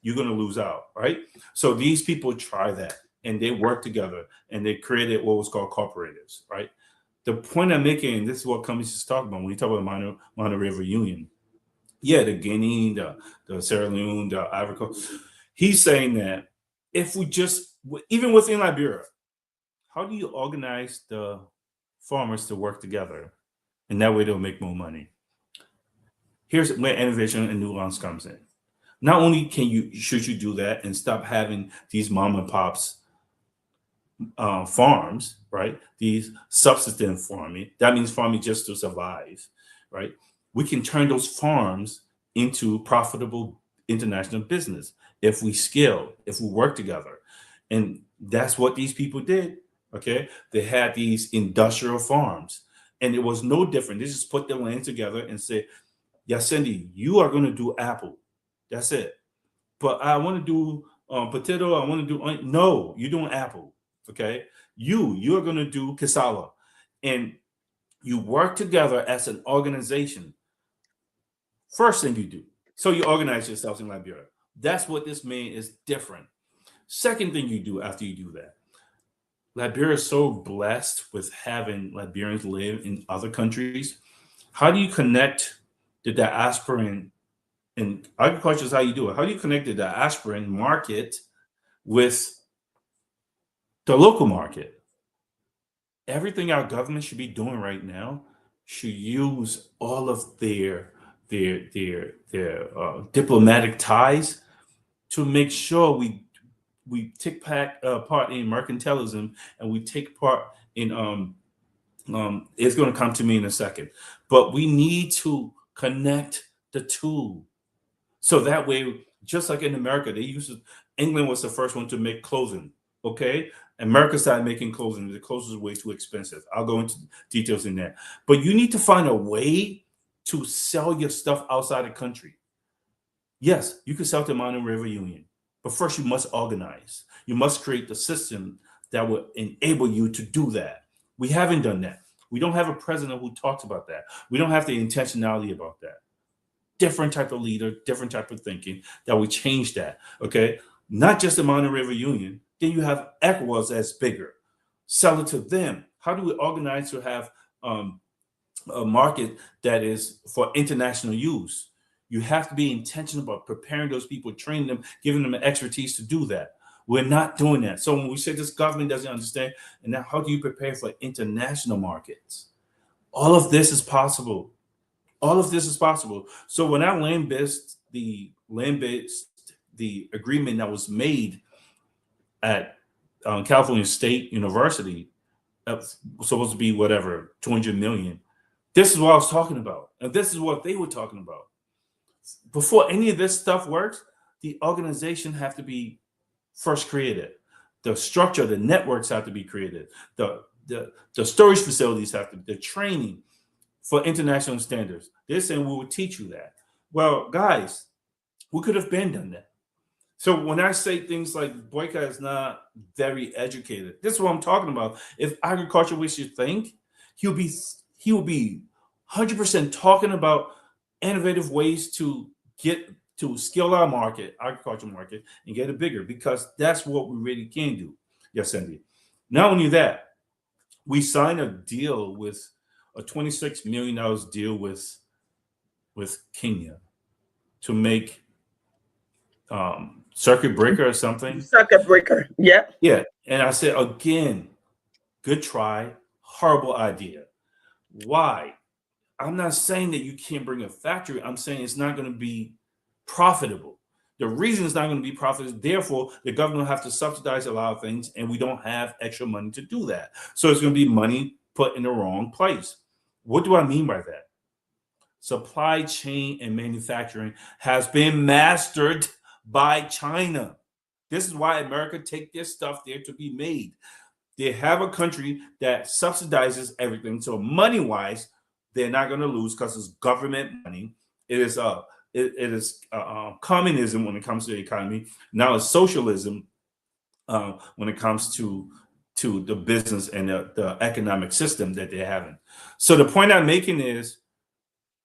C: you're going to lose out, right? So these people try that and they work together and they created what was called cooperatives, right? The point I'm making, this is what companies talk about when you talk about Minor River Union. Yeah, the Guinea, the Sierra Leone, the Ivory Coast. He's saying that if we just, even within Liberia, how do you organize the farmers to work together? And that way they'll make more money. Here's where innovation and nuance comes in. Not only should you do that and stop having these mom and pops farms, right? These subsistence farming. That means farming just to survive, right? We can turn those farms into profitable international business if we scale, if we work together. And that's what these people did, okay? They had these industrial farms. And it was no different. They just put their land together and say, yeah, Cindy, you are going to do apple. That's it. But I want to do potato. I want to do, no, you're doing apple. Okay. You're going to do cassava. And you work together as an organization. First thing you do. So you organize yourselves in Liberia. That's what this means is different. Second thing you do after you do that. Liberia is so blessed with having Liberians live in other countries. How do you connect the diasporan, and agriculture is how you do it. How do you connect the diasporan market with the local market? Everything our government should be doing right now should use all of their diplomatic ties to make sure we take part in mercantilism and we take part in it's going to come to me in a second, but we need to connect the two. So that way, just like in America, England was the first one to make clothing. Okay. America started making clothing. The clothes was way too expensive. I'll go into details in that. But you need to find a way to sell your stuff outside the country. Yes, you can sell to Minor River Union, but first you must organize. You must create the system that will enable you to do that. We haven't done that. We don't have a president who talks about that. We don't have the intentionality about that. Different type of leader, different type of thinking that we change that. Okay. Not just the Minor River Union. Then you have ECOWAS that's bigger. Sell it to them. How do we organize to have a market that is for international use? You have to be intentional about preparing those people, training them, giving them the expertise to do that. We're not doing that. So when we say this government doesn't understand, and now how do you prepare for international markets? All of this is possible. All of this is possible. So when our land-based the agreement that was made at California State University, supposed to be whatever 200 million. This is what I was talking about, and this is what they were talking about. Before any of this stuff works, the organization have to be first created. The structure, the networks have to be created. The storage facilities have to, the training for international standards. They're saying we will teach you that. Well, guys, we could have been done that. So when I say things like Boyka is not very educated, this is what I'm talking about. If agriculture was your thing, he will be 100% talking about innovative ways to scale our market, agriculture market, and get it bigger, because that's what we really can do. Yes, Cindy. Not only that, we signed a deal with a $26 million deal with Kenya to make circuit breaker or something.
A: Circuit breaker. Yep.
C: Yeah. And I said, again, good try, horrible idea. Why? I'm not saying that you can't bring a factory. I'm saying it's not going to be profitable. The reason it's not going to be profitable, therefore, the government will have to subsidize a lot of things, and we don't have extra money to do that. So it's going to be money put in the wrong place. What do I mean by that? Supply chain and manufacturing has been mastered by China. This is why America take their stuff there to be made. They have a country that subsidizes everything. So money-wise, they're not going to lose because it's government money. It is communism when it comes to the economy. Now it's socialism when it comes to the business and the economic system that they're having. So the point I'm making is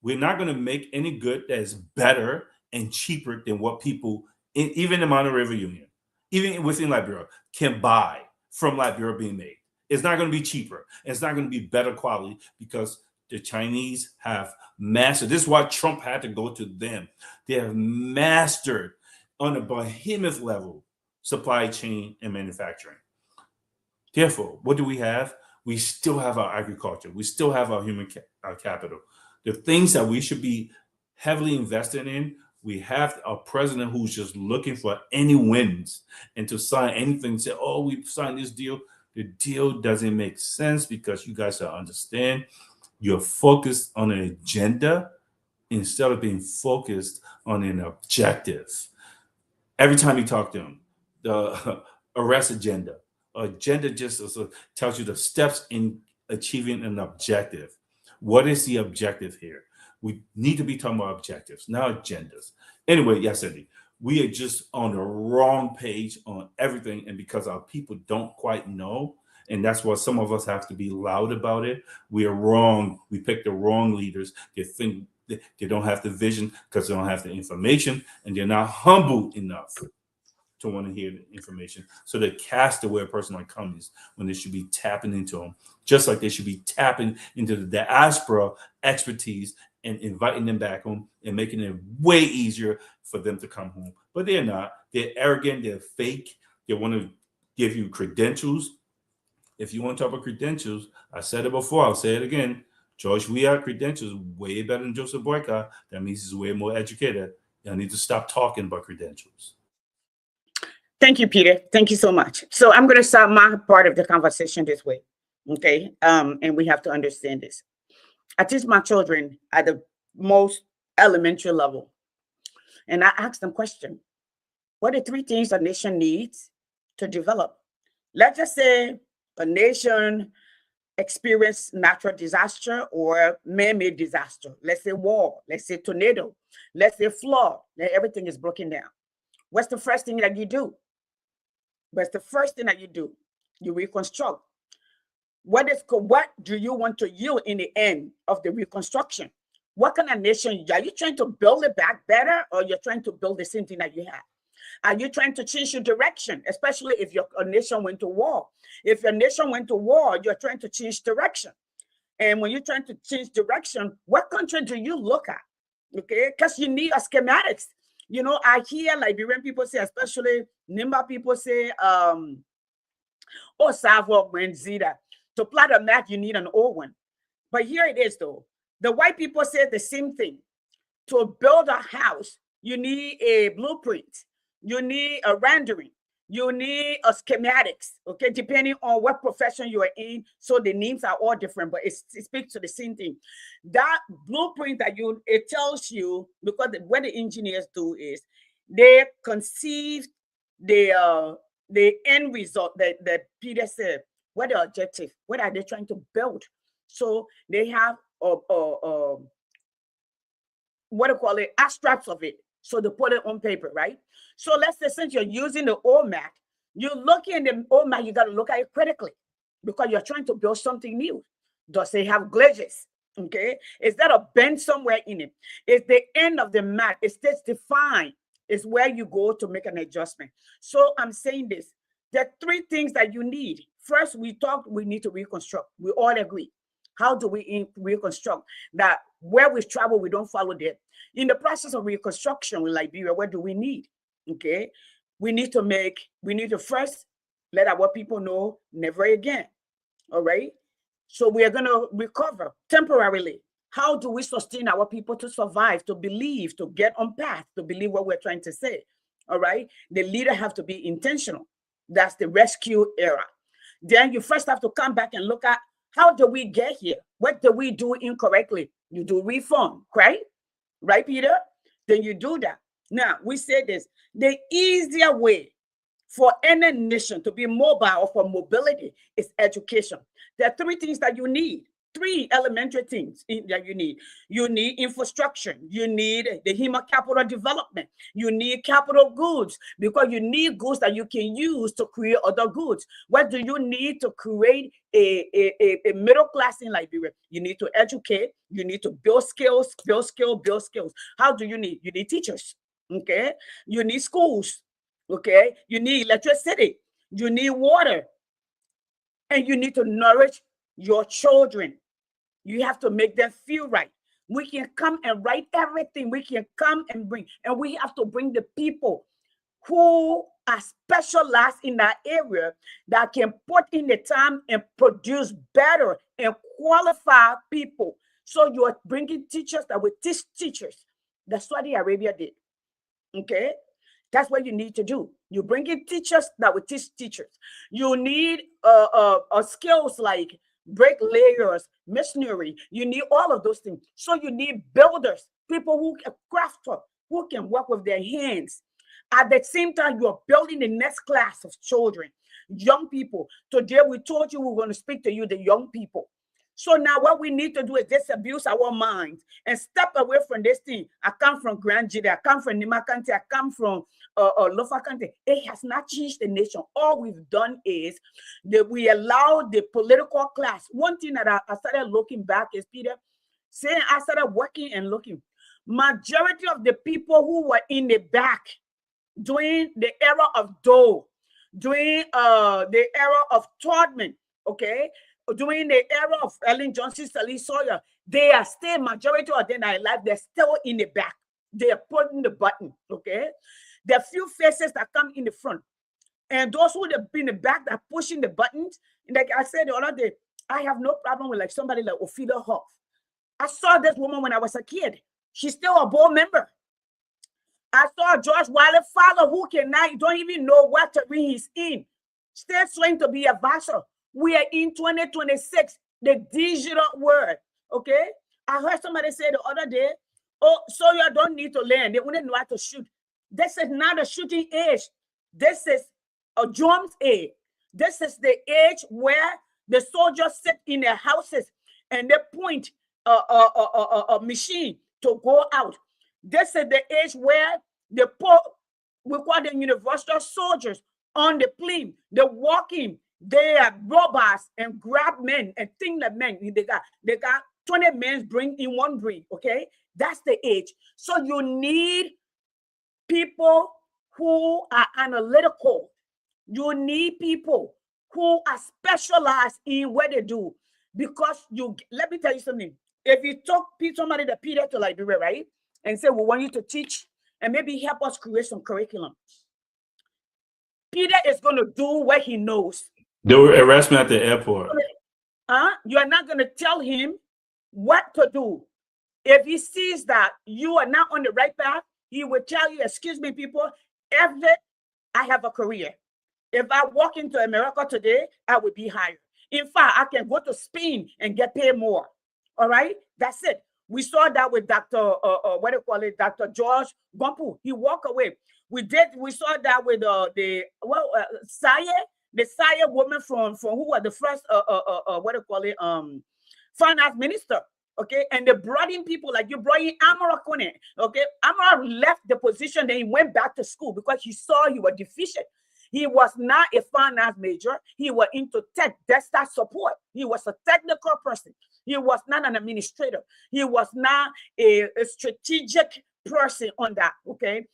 C: we're not going to make any good that is better and cheaper than what people, even the Mono River Union, even within Liberia, can buy from Liberia being made. It's not going to be cheaper. It's not going to be better quality because the Chinese have mastered. This is why Trump had to go to them. They have mastered on a behemoth level supply chain and manufacturing. Therefore, what do we have? We still have our agriculture. We still have our human capital. The things that we should be heavily invested in, we have a president who's just looking for any wins and to sign anything, say, oh, we've signed this deal. The deal doesn't make sense because you guys don't understand. You're focused on an agenda instead of being focused on an objective. Every time you talk to them, the arrest agenda just tells you the steps in achieving an objective. What is the objective here? We need to be talking about objectives, not agendas. Anyway, yes, Andy, we are just on the wrong page on everything. And because our people don't quite know, and that's why some of us have to be loud about it. We are wrong. We picked the wrong leaders. They think they don't have the vision because they don't have the information, and they're not humble enough to want to hear the information. So they cast away a person like Cummings when they should be tapping into them, just like they should be tapping into the diaspora expertise and inviting them back home and making it way easier for them to come home. But they're not. They're arrogant. They're fake. They want to give you credentials. If you want to talk about credentials, I said it before, I'll say it again. George Weah credentials way better than Joseph Boyka. That means he's way more educated. I need to stop talking about credentials.
A: Thank you, Peter. Thank you so much. So I'm going to start my part of the conversation this way. Okay. And we have to understand this. I teach my children at the most elementary level. And I ask them question. What are 3 things a nation needs to develop? Let's just say a nation experienced natural disaster or man-made disaster. Let's say war, let's say tornado, let's say flood, everything is broken down. What's the first thing that you do? What's the first thing that you do? You reconstruct. What do you want to yield in the end of the reconstruction? What kind of nation are you trying to build it back better, or you're trying to build the same thing that you have? Are you trying to change your direction, especially if your nation went to war? If your nation went to war, you're trying to change direction. And when you're trying to change direction, what country do you look at? Okay, because you need a schematics. You know, I hear Liberian people say, especially Nimba people say, savoir Menzida. To plot a map, you need an old one. But here it is, though. The white people say the same thing. To build a house, you need a blueprint. you need a rendering, you need a schematics, okay, depending on what profession you are in. So the names are all different, but it speaks to the same thing. That blueprint that it tells you, because what the engineers do is they conceive the end result that Peter said. What the objective? What are they trying to build? So they have what do you call it, abstracts of it. So they put it on paper, right? So let's say since you're using the old Mac, you're looking at the old Mac, you got to look at it critically because you're trying to build something new. Does it have glitches? Okay. Is that a bend somewhere in it? Is the end of the Mac, it stays defined, is where you go to make an adjustment. So I'm saying this, there are three things that you need. First, we need to reconstruct. We all agree. How do we reconstruct? That where we travel, we don't follow that. In the process of reconstruction in Liberia, what do we need? Okay, we need to first let our people know never again. All right. So we are going to recover temporarily. How do we sustain our people to survive, to believe, to get on path, to believe what we're trying to say? All right. The leader have to be intentional. That's the rescue era. Then you first have to come back and look at, how do we get here? What do we do incorrectly? You do reform, right? Right, Peter? Then you do that. Now, we say this, the easier way for any nation to be mobile, for mobility, is education. There are three things that you need. Three elementary things that you need. You need infrastructure. You need the human capital development. You need capital goods, because you need goods that you can use to create other goods. What do you need to create a middle class in Liberia? You need to educate. You need to build skills, build skills. How do you need? You need teachers. Okay. You need schools. Okay. You need electricity. You need water. And you need to nourish your children. You have to make them feel right. We can come and write everything. We can come and bring, and we have to bring the people who are specialized in that area, that can put in the time and produce better and qualify people. So you are bringing teachers that will teach teachers. That's what Saudi Arabia did. Okay. That's what you need to do. You bring in teachers that will teach teachers. You need skills like bricklayers, masonry. You need all of those things. So you need builders, people who are crafters, who can work with their hands. At the same time, you are building the next class of children, young people. Today, we told you we were going to speak to you, the young people. So now what we need to do is disabuse our minds and step away from this thing. I come from Grand Jide, I come from Nima County, I come from Lofa County. It has not changed the nation. All we've done is that we allow the political class. One thing that I started looking back is, Peter, saying I started working and looking. Majority of the people who were in the back during the era of Doe, during the era of Todman, okay, during the era of Ellen Johnson, Sally Sawyer, they are still, majority of them are alive, they're still in the back. They are putting the button, okay? There are few faces that come in the front. And those who have been in the back that are pushing the buttons, like I said the other day, I have no problem with like somebody like Ophelia Huff. I saw this woman when I was a kid. She's still a board member. I saw George Wiley father who don't even know what terrain he's in. Still trying to be a vassal. We are in 2026, the digital world, okay? I heard somebody say the other day, oh, so you don't need to learn. They wouldn't know how to shoot. This is not a shooting age. This is a drums age. This is the age where the soldiers sit in their houses and they point a machine to go out. This is the age where we call them universal soldiers on the plane. They're walking. They are robots and grab men and think like men. They got 20 men bring in one breed. Okay, that's the age. So you need people who are analytical. You need people who are specialized in what they do. Because let me tell you something. If you talk somebody that Peter to Liberia, right, and say we want you to teach and maybe help us create some curriculum, Peter is going to do what he knows.
C: They will arrest me at the airport.
A: You are not going to tell him what to do. If he sees that you are not on the right path, he will tell you, excuse me, people, ever I have a career. If I walk into America today, I would be hired. In fact, I can go to Spain and get paid more. All right, that's it. We saw that with Dr. What do you call it, Dr. George Gompu. He walked away. We saw that with Saye, the Saye woman from who was the first what do you call it, finance minister. Okay, and they brought in people like you brought in Amara Kone. Okay, Amara left the position, then he went back to school because he saw he was deficient. He was not a finance major. He was into tech, desktop support. He was a technical person. He was not an administrator. He was not a strategic person on that, okay?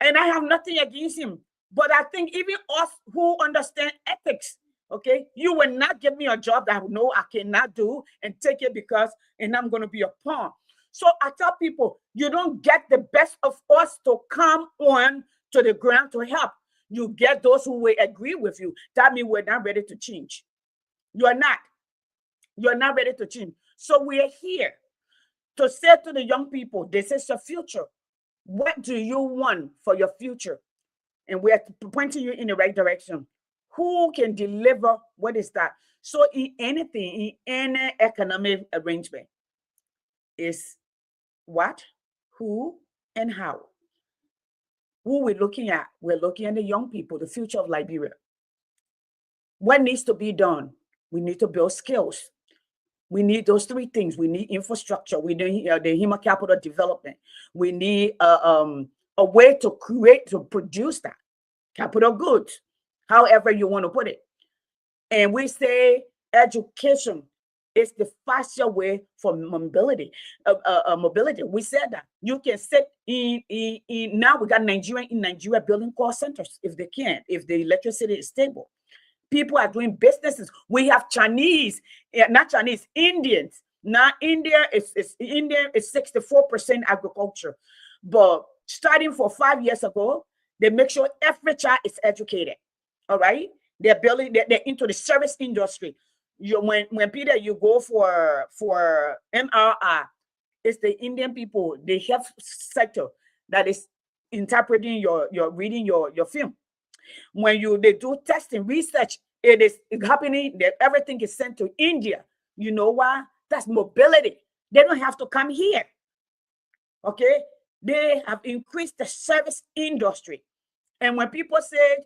A: And I have nothing against him. But I think even us who understand ethics, okay, you will not give me a job that I know I cannot do and take it and I'm going to be a pawn. So I tell people, you don't get the best of us to come on to the ground to help. You get those who will agree with you. That means we're not ready to change. You're not. You're not ready to change. So we're here to say to the young people, this is your future. What do you want for your future? And we're pointing you in the right direction. Who can deliver? What is that? So in anything, in any economic arrangement, is what, who, and how. Who we're looking at? We're looking at the young people, the future of Liberia. What needs to be done? We need to build skills. We need those three things. We need infrastructure. We need the human capital development. We need a way to produce that capital goods, however you want to put it. And we say education is the faster way for mobility. Mobility. We said that you can sit in now we got Nigeria building call centers if they can, if the electricity is stable. People are doing businesses. We have Chinese, not Chinese, Indians. Now India is 64% agriculture. But starting for 5 years ago, they make sure every child is educated. All right. They're into the service industry. When Peter, you go for MRI, it's the Indian people, the health sector that is interpreting your reading your film. When they do testing research, it is happening that everything is sent to India. You know why? That's mobility. They don't have to come here. Okay, they have increased the service industry. And when people say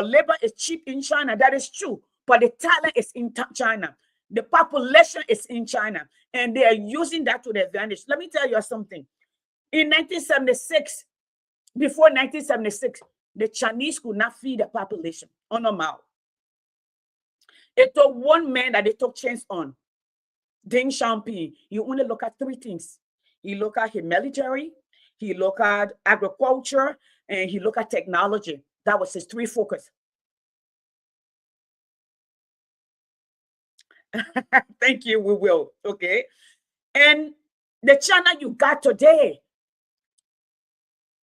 A: labor is cheap in China, that is true. But the talent is in China. The population is in China. And they are using that to their advantage. Let me tell you something. In 1976, before 1976, the Chinese could not feed the population on a mouth. It took one man that they took chance on, Deng Xiaoping. You only look at three things. He look at his military, he look at agriculture, and he look at technology. That was his three focus. Thank you, we will. Okay. And the China you got today,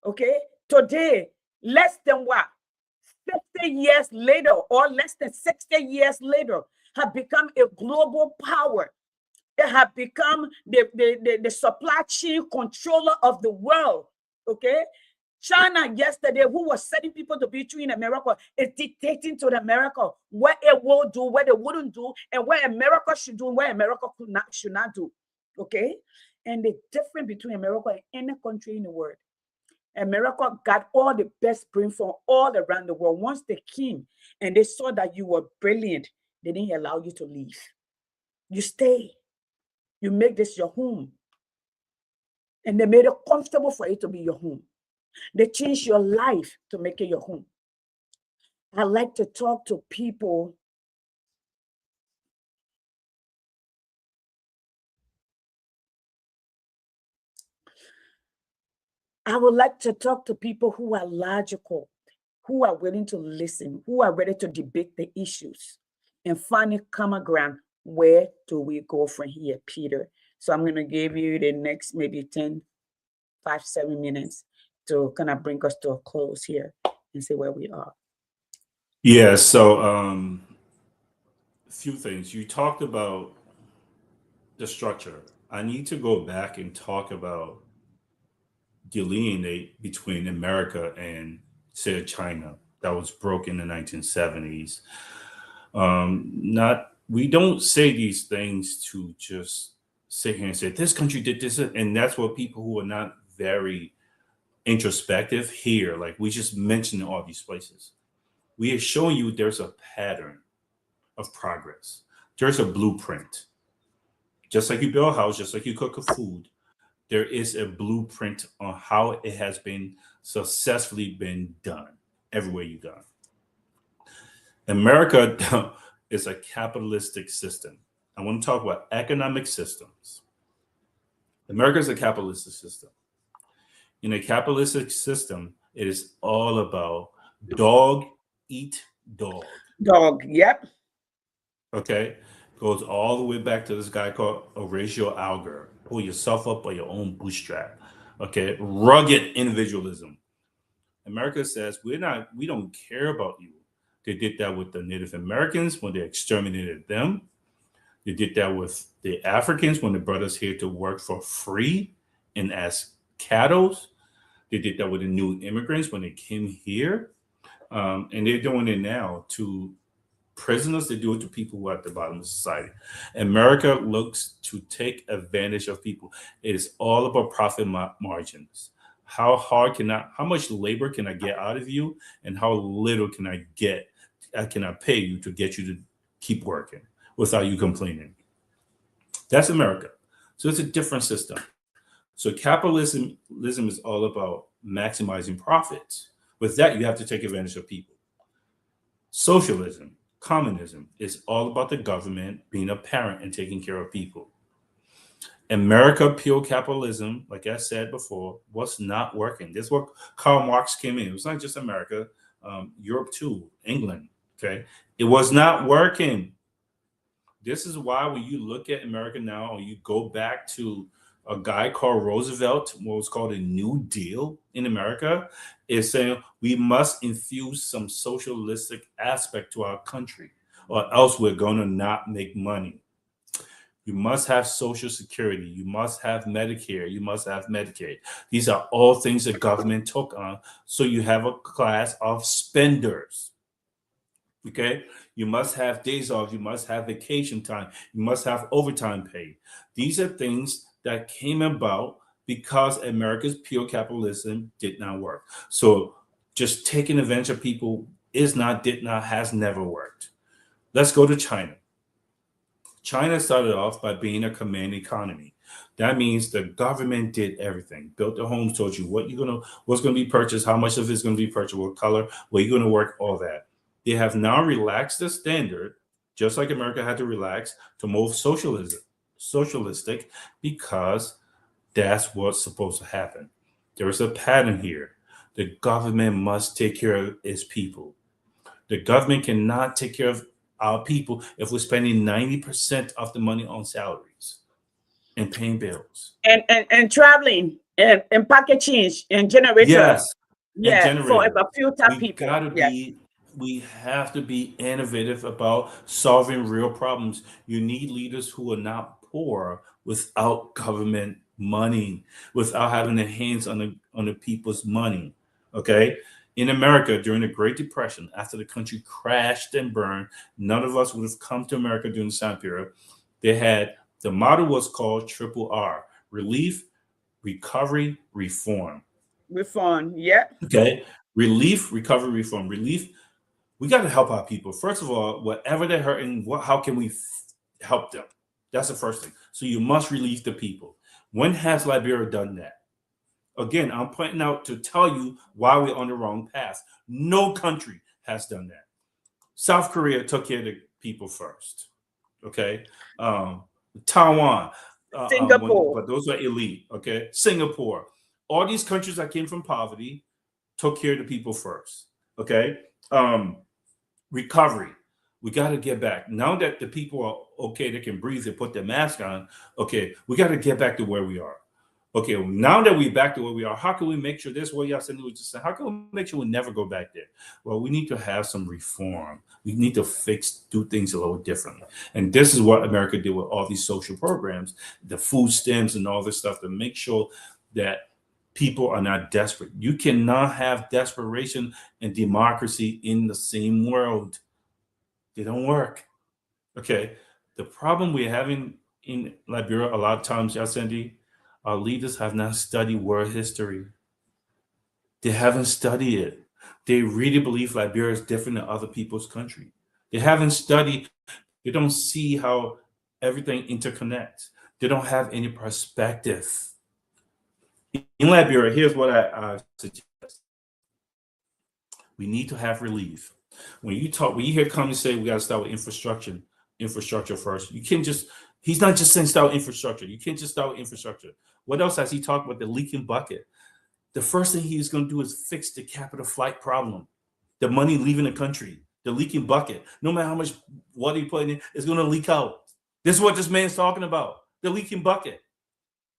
A: okay, today, less than what? 50 years later or less than 60 years later, have become a global power. They have become the supply chain controller of the world. Okay. China yesterday, who was sending people to be free in America, is dictating to America what it will do, what it wouldn't do, and what America should do, and what America should not do. Okay? And the difference between America and any country in the world, America got all the best brain from all around the world. Once they came and they saw that you were brilliant, they didn't allow you to leave. You stay. You make this your home. And they made it comfortable for it to be your home. They change your life to make it your home. I like to talk to people. I would like to talk to people who are logical, who are willing to listen, who are ready to debate the issues and find a common ground. Where do we go from here, Peter? So I'm going to give you the next maybe 10, 5, 7 minutes to kind of bring us to a close here and see where we are.
C: Yeah, so a few things. You talked about the structure. I need to go back and talk about delineate between America and say China, that was broke in the 1970s. We don't say these things to just sit here and say this country did this, and that's what people who are not very introspective here. Like we just mentioned all these places, we are showing you there's a pattern of progress. There's a blueprint. Just like you build a house, just like you cook a food, there is a blueprint on how it has been successfully been done everywhere you go. America is a capitalistic system. I want to talk about economic systems. America is a capitalistic system. In a capitalistic system, it is all about dog eat dog.
A: Dog. Yep.
C: Okay, goes all the way back to this guy called Horatio Alger. Pull yourself up by your own bootstrap. Okay, rugged individualism. America says we don't care about you. They did that with the Native Americans when they exterminated them. They did that with the Africans when they brought us here to work for free and as cattle. They did that with the new immigrants when they came here. And they're doing it now to prisoners. They do it to people who are at the bottom of society. America looks to take advantage of people. It is all about profit margins. How much labor can I get out of you, and how little can I pay you to get you to keep working without you complaining? That's America. So it's a different system. So capitalism is all about maximizing profits. With that, you have to take advantage of people. Socialism, communism is all about the government being a parent and taking care of people. America, pure capitalism, like I said before, was not working. This is what Karl Marx came in. It was not just America, Europe too, England. Okay, it was not working. This is why when you look at America now, or you go back to a guy called Roosevelt, what was called a New Deal in America, is saying we must infuse some socialistic aspect to our country, or else we're going to not make money. You must have Social Security. You must have Medicare. You must have Medicaid. These are all things the government took on. So you have a class of spenders. Okay? You must have days off. You must have vacation time. You must have overtime pay. These are things that came about because America's pure capitalism did not work. So just taking advantage of people has never worked. Let's go to China. China started off by being a command economy. That means the government did everything, built the homes, told you what's going to be purchased, how much of it's going to be purchased, what color, where you're going to work, all that. They have now relaxed the standard, just like America had to relax to move socialistic, because that's what's supposed to happen. There is a pattern here. The government must take care of its people. The government cannot take care of our people if we're spending 90% of the money on salaries and paying bills
A: and traveling and packaging and generator.
C: Yes,
A: yeah,
C: and
A: for
C: generator.
A: a few time people.
C: We have to be innovative about solving real problems. You need leaders who are not poor without government money, without having their hands on the people's money. Okay. In America, during the Great Depression, after the country crashed and burned, none of us would have come to America during the time period. The motto was called Triple R: relief, recovery, reform.
A: Reform, yeah.
C: Okay. Relief, recovery, reform. Relief, we got to help our people. First of all, whatever they're hurting, how can we help them? That's the first thing. So you must relieve the people. When has Liberia done that? Again, I'm pointing out to tell you why we're on the wrong path. No country has done that. South Korea took care of the people first. Okay. Taiwan.
A: Singapore.
C: But those are elite. Okay. Singapore. All these countries that came from poverty took care of the people first. Okay. Recovery. We got to get back. Now that the people are okay, they can breathe and put their mask on. Okay. We got to get back to where we are. Okay, now that we're back to where we are, how can we make sure this? What y'all said, how can we make sure we never go back there? Well, we need to have some reform. We need to do things a little differently. And this is what America did with all these social programs, the food stamps and all this stuff, to make sure that people are not desperate. You cannot have desperation and democracy in the same world. They don't work. Okay. The problem we're having in Liberia a lot of times, Yasendi, our leaders have not studied world history. They haven't studied it. They really believe Liberia is different than other people's country. They haven't studied. They don't see how everything interconnects. They don't have any perspective. In Liberia, here's what I suggest. We need to have relief. When you hear companies say we got to start with infrastructure first. You can't just, he's not just saying start with infrastructure. You can't just start with infrastructure. What else has he talked about? The leaking bucket. The first thing he's going to do is fix the capital flight problem, the money leaving the country, the leaking bucket. No matter how much water you put in, it's going to leak out. This is what this man's talking about, the leaking bucket.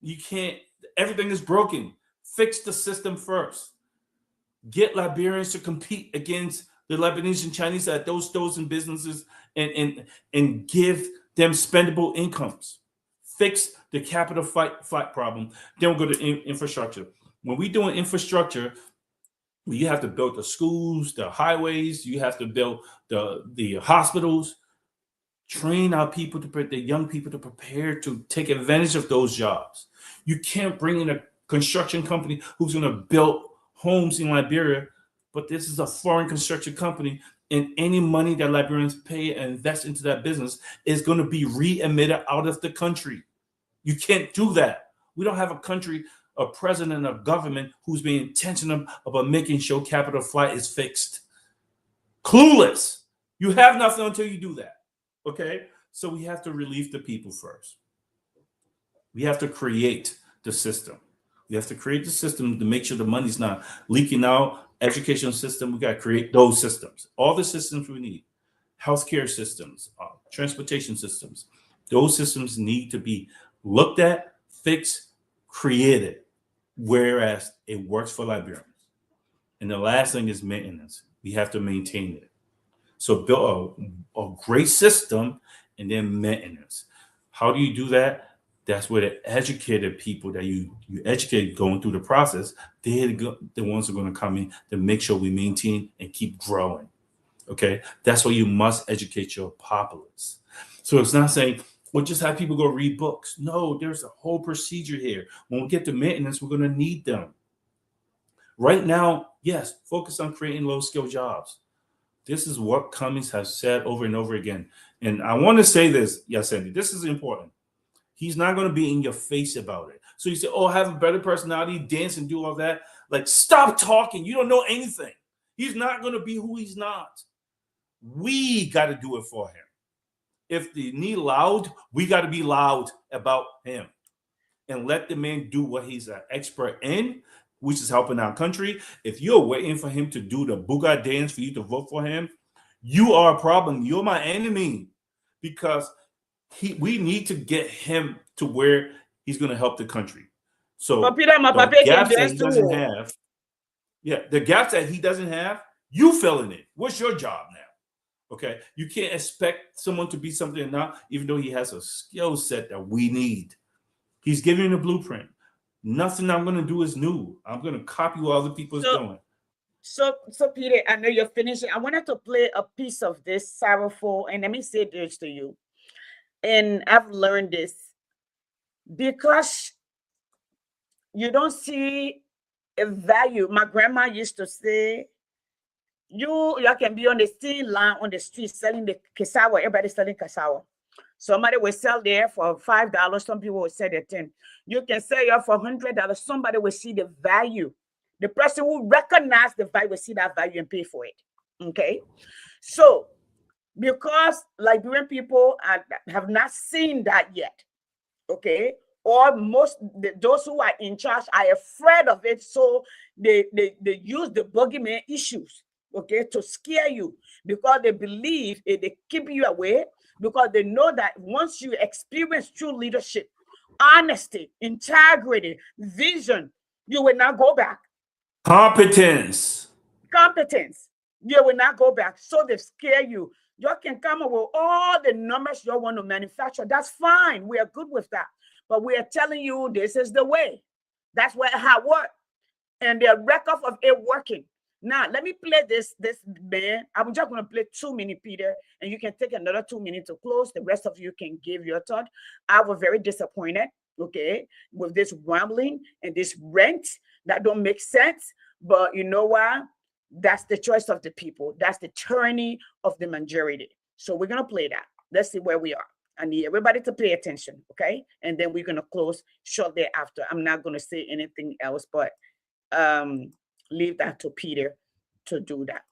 C: You can't, everything is broken. Fix the system first. Get Liberians to compete against the Lebanese and Chinese at those stores and businesses and give them spendable incomes. Fix the capital flight problem. Then we'll go to infrastructure. When we're doing infrastructure, you have to build the schools, the highways, you have to build the hospitals, train our people, the young people to prepare to take advantage of those jobs. You can't bring in a construction company who's going to build homes in Liberia, but this is a foreign construction company, and any money that Liberians pay and invest into that business is going to be re-emitted out of the country. You can't do that. We don't have a country, a president of government who's being intentional about making sure capital flight is fixed. Clueless. You have nothing until you do that. Okay? So we have to relieve the people first. We have to create the system. We have to create the system to make sure the money's not leaking out. Educational system, we got to create those systems. All the systems we need. Healthcare systems, transportation systems. Those systems need to be looked at, fixed, created, whereas it works for Liberians. And the last thing is maintenance. We have to maintain it. So build a great system and then maintenance. How do you do that? That's where the educated people that you educate going through the process, they're the ones who are going to come in to make sure we maintain and keep growing. Okay? That's why you must educate your populace. So it's not saying, well, just have people go read books. No, there's a whole procedure here. When we get to maintenance, we're going to need them. Right now, yes, focus on creating low-skill jobs. This is what Cummings has said over and over again. And I want to say this, Yasendi, this is important. He's not going to be in your face about it. So you say, oh, have a better personality, dance and do all that. Like, stop talking. You don't know anything. He's not going to be who he's not. We got to do it for him. If they need loud, we got to be loud about him and let the man do what he's an expert in, which is helping our country. If you're waiting for him to do the booga dance for you to vote for him, you are a problem. You're my enemy, because we need to get him to where he's going to help the country. So the gaps that he doesn't have, the gaps that he doesn't have, you fill in it. What's your job now? Okay, you can't expect someone to be something or not, even though he has a skill set that we need. He's giving a blueprint. Nothing I'm going to do is new. I'm going to copy what other people are doing.
A: So Peter, I know you're finishing. I wanted to play a piece of this sorrowful, and let me say this to you. And I've learned this because you don't see a value. My grandma used to say, you can be on the same line on the street selling the cassava. Everybody's selling cassava. Somebody will sell there for $5. Some people will sell it 10. You can sell it for $100. Somebody will see the value. The person who recognizes the value will see that value and pay for it. Okay? So, because Liberian people have not seen that yet, okay? Or those who are in charge are afraid of it, so they use the boogeyman issues, okay, to scare you, because they believe they keep you away, because they know that once you experience true leadership, honesty, integrity, vision, you will not go back.
C: Competence,
A: you will not go back. So they scare you. You can come up with all the numbers you want to manufacture. That's fine. We are good with that. But we are telling you this is the way. That's how it works. and their record of it working. Now, let me play this man. I'm just going to play 2 minutes, Peter, and you can take another 2 minutes to close. The rest of you can give your thought. I was very disappointed, okay, with this rambling and this rant that don't make sense. But you know why? That's the choice of the people. That's the tyranny of the majority. So we're going to play that. Let's see where we are. I need everybody to pay attention, okay? And then we're going to close shortly after. I'm not going to say anything else, but leave that to Peter to do that.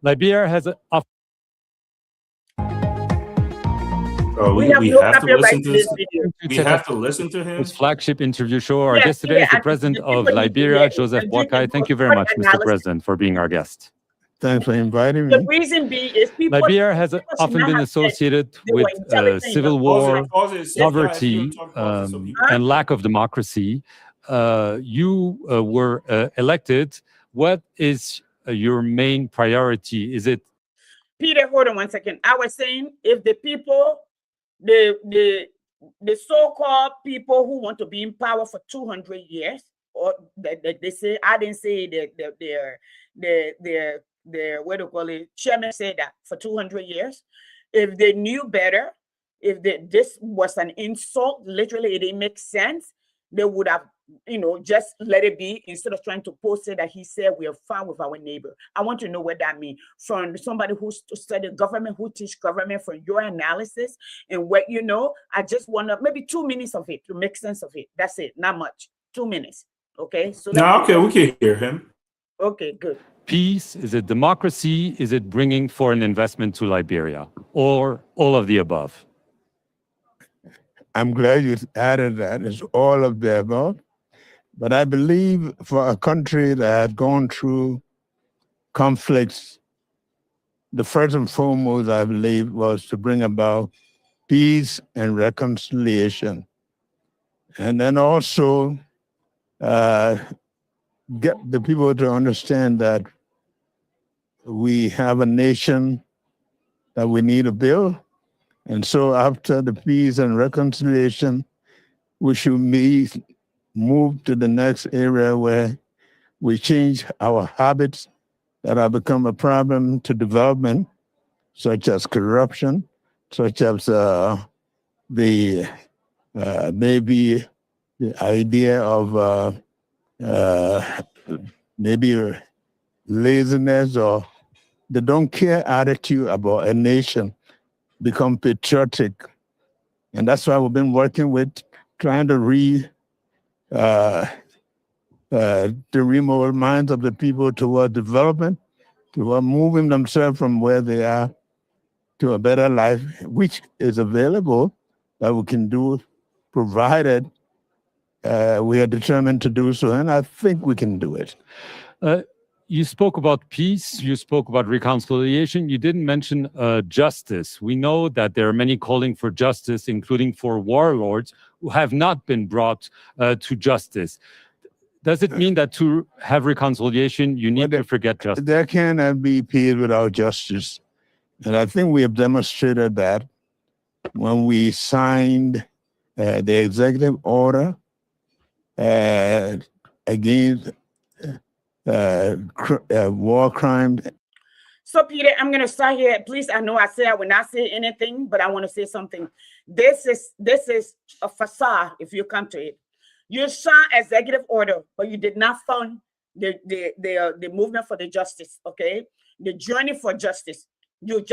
E: Liberia has a
C: we
A: have no
C: have to
A: copyright
C: listen
A: to
C: to
A: this
C: this.
A: video.
C: We have to listen to him.
E: his flagship interview show. Our
A: Yes,
E: guest today is the
A: and
E: president
A: the
E: of
A: people need to
E: Liberia,
A: hear it.
E: Joseph
A: And you can
E: Boakai. Thank
A: go
E: you very
A: for
E: much, Mr.
A: analysis.
E: President, for being our guest.
F: Thanks for inviting
A: The
F: me.
A: reason being is people
E: Liberia has
A: should
E: often
A: not
E: been
A: have said
E: associated
A: they were
E: with
A: intelligent
E: civil
A: enough.
E: war,
C: Pause it, sit down,
E: poverty,
C: you talk about it so people-
E: and lack of democracy. You were elected. What is your main priority? Is it
A: Peter, hold on 1 second. I was saying if the people, the so-called people who want to be in power for 200 years, or they say, I didn't say that their what do you call it, chairman said that for 200 years, if they knew better, if this was an insult, literally it didn't make sense, they would have, just let it be instead of trying to post it that he said we are fine with our neighbor. I want to know what that means from somebody who studied government, who teach government, from your analysis and what you know. I just want to maybe 2 minutes of it to make sense of it. That's it, not much. 2 minutes. Okay. So
C: No, okay, we can hear him.
A: okay, good.
E: peace? Is it democracy? Is it bringing foreign investment to Liberia? Or all of the above?
F: I'm glad you added that. It's all of the above. But I believe for a country that had gone through conflicts, the first and foremost, I believe, was to bring about peace and reconciliation. And then also get the people to understand that we have a nation that we need to build. And so after the peace and reconciliation, we should move to the next area where we change our habits that have become a problem to development, such as corruption, such as maybe the idea of maybe laziness or the don't care attitude about a nation, become patriotic. And that's why we've been working with trying to remold minds of the people toward development, toward moving themselves from where they are to a better life, which is available that we can do, provided we are determined to do so. And I think we can do it.
E: You spoke about peace, you spoke about reconciliation, you didn't mention justice. We know that there are many calling for justice, including for warlords who have not been brought to justice. Does it mean that to have reconciliation, you need to forget justice?
F: There cannot be peace without justice. And I think we have demonstrated that when we signed the executive order against war crimes.
A: So Peter, I'm gonna start here. Please, I know I said I will not say anything, but I want to say something. This is a facade. If you come to it, you signed executive order, but you did not fund the movement for the justice. Okay, the journey for justice. You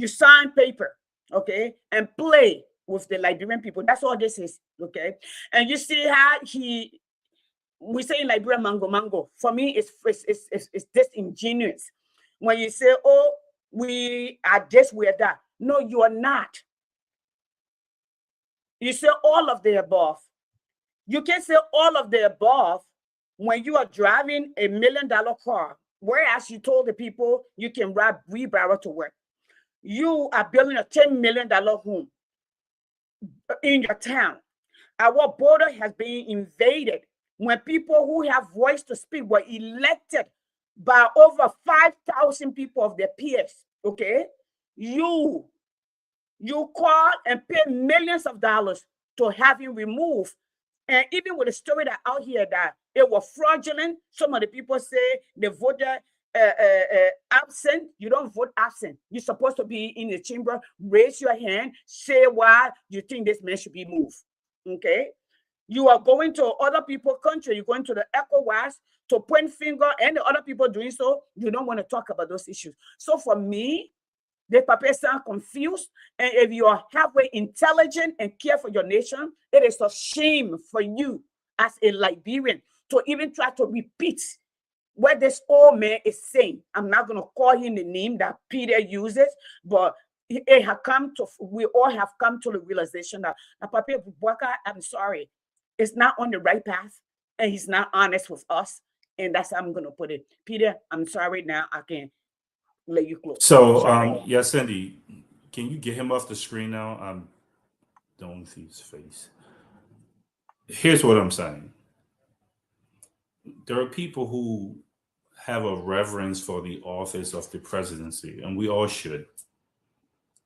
A: sign paper, okay, and play with the Liberian people. That's all this is, okay. And you see how we say in Liberia, mango. For me, it's disingenuous when you say, "Oh, we are this, we are that." No, you are not. You say all of the above. You can say all of the above when you are driving $1 million car, whereas you told the people you can ride wheelbarrow to work. You are building a $10 million home in your town. Our border has been invaded when people who have voice to speak were elected by over 5,000 people of their peers. Okay, you You call and pay millions of dollars to have him removed. And even with the story that out here that it was fraudulent, some of the people say they voted absent. You don't vote absent. You're supposed to be in the chamber, raise your hand, say why you think this man should be moved. Okay? You are going to other people's country, you're going to the ECOWAS to point finger, and the other people doing so, you don't want to talk about those issues. So for me, the paper sound confused. And if you are halfway intelligent and care for your nation, it is a shame for you as a Liberian to even try to repeat what this old man is saying. I'm not going to call him the name that Peter uses, but it has come to, we all have come to the realization that Papa Bubaka, I'm sorry, is not on the right path, and he's not honest with us. And that's how I'm going to put it. Peter, I'm sorry now. I can't let you close.
C: So, yeah, Cindy, can you get him off the screen now? I don't see his face. Here's what I'm saying. There are people who have a reverence for the office of the presidency, and we all should.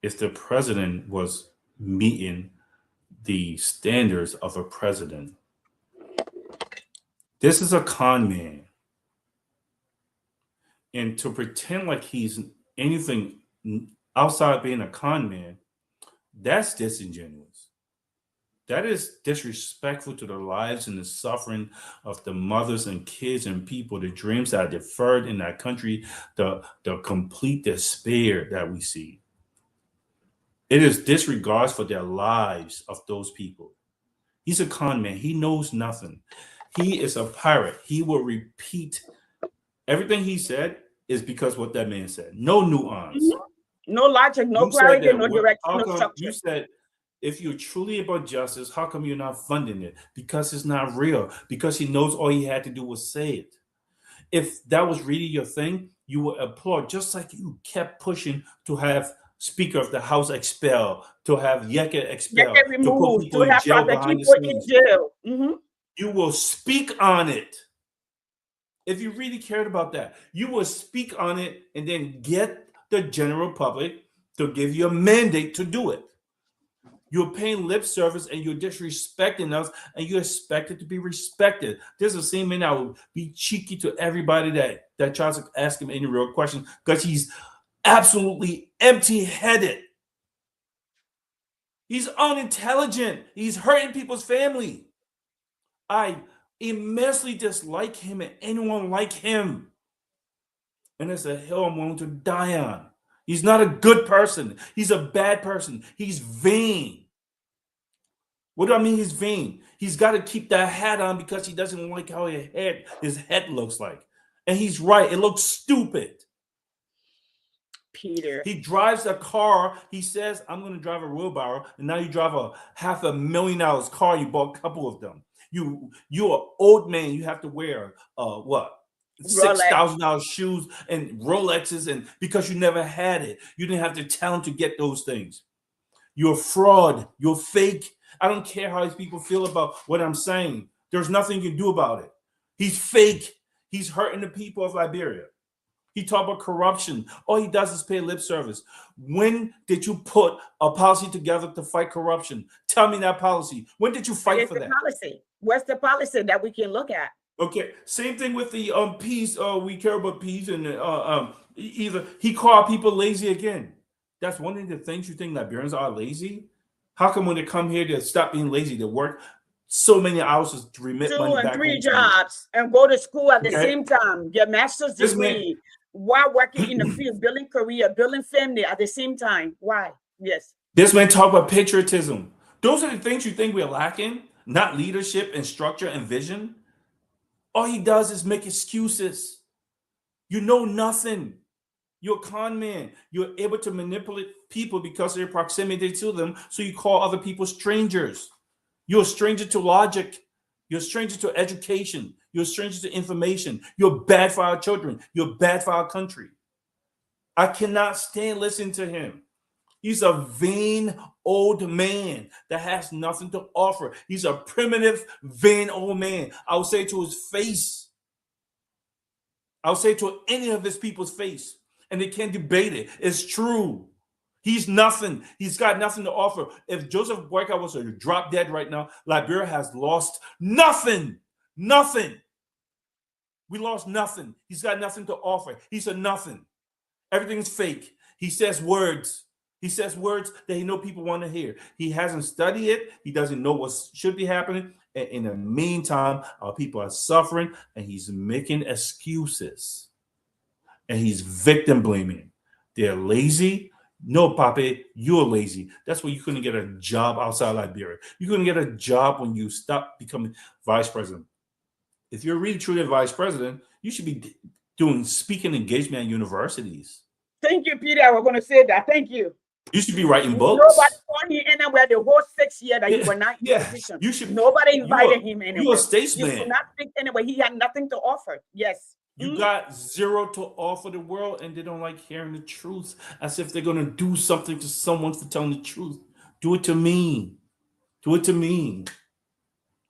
C: If the president was meeting the standards of a president, this is a con man. And to pretend like he's anything outside being a con man, that's disingenuous. That is disrespectful to the lives and the suffering of the mothers and kids and people, the dreams that are deferred in that country, the complete despair that we see. It is disregard for their lives of those people. He's a con man. He knows nothing. He is a pirate. He will repeat everything he said is because what that man said. No nuance.
A: No logic, no clarity, no direction, no structure.
C: You said, if you're truly about justice, how come you're not funding it? Because it's not real. Because he knows all he had to do was say it. If that was really your thing, you would applaud, just like you kept pushing to have Speaker of the House expelled, to have Yeke expelled,
A: Yeke removed,
C: to put people in jail behind the scenes. You will speak on it. If you really cared about that, you will speak on it and then get the general public to give you a mandate to do it. You're paying lip service and you're disrespecting us, and you expect it to be respected. There's the same man that will be cheeky to everybody that tries to ask him any real question because he's absolutely empty-headed. He's unintelligent. He's hurting people's family. I immensely dislike him and anyone like him. And it's a hill I'm willing to die on. He's not a good person. He's a bad person. He's vain. What do I mean he's vain? He's got to keep that hat on because he doesn't like how his head looks like. And he's right. It looks stupid.
A: Peter.
C: He drives a car. He says, I'm going to drive a wheelbarrow. And now you drive a $500,000 car. You bought a couple of them. You're an old man. You have to wear what? $6,000 shoes and Rolexes, and because you never had it, you didn't have the talent to get those things. You're a fraud. You're fake. I don't care how these people feel about what I'm saying. There's nothing you can do about it. He's fake. He's hurting the people of Liberia. He talked about corruption. All he does is pay lip service. When did you put a policy together to fight corruption? Tell me that policy. When did you fight for that?
A: Policy. What's the policy that we can look at?
C: Okay, same thing with the peace. We care about peace, and either he called people lazy again. That's one of the things you think Liberians are lazy. How come when they come here they stop being lazy? They work so many hours to remit money back. 2 and 3
A: jobs and go to school at the same time. Get master's degree while working in the field, building career, building family at the same time. Why? Yes.
C: This man talk about patriotism. Those are the things you think we're lacking, not leadership and structure and vision. All he does is make excuses. You know nothing. You're a con man. You're able to manipulate people because of your proximity to them, so you call other people strangers. You're a stranger to logic. You're a stranger to education. You're a stranger to information. You're bad for our children. You're bad for our country. I cannot stand listening to him. He's a vain old man that has nothing to offer. He's a primitive, vain old man. I would say to his face. I would say to any of his people's face. And they can't debate it. It's true. He's nothing. He's got nothing to offer. If Joseph Boyka was to drop dead right now, Liberia has lost nothing. Nothing. We lost nothing. He's got nothing to offer. He's a nothing. Everything's fake. He says words. He says words that he know people want to hear. He hasn't studied it. He doesn't know what should be happening. And in the meantime, our people are suffering, and he's making excuses. And he's victim blaming. They're lazy. No, Pape, you're lazy. That's why you couldn't get a job outside Liberia. You couldn't get a job when you stopped becoming vice president. If you're really truly a vice president, you should be doing speaking engagement at universities.
A: Thank you, Peter. I was going to say that. Thank you.
C: You should be writing books.
A: Nobody called him anywhere the whole 6 years that you were not in position.
C: You should.
A: Nobody invited him anywhere.
C: You're a statesman.
A: You could not speak anyway. He had nothing to offer. Yes.
C: You got zero to offer the world, and they don't like hearing the truth, as if they're going to do something to someone for telling the truth. Do it to me. Do it to me.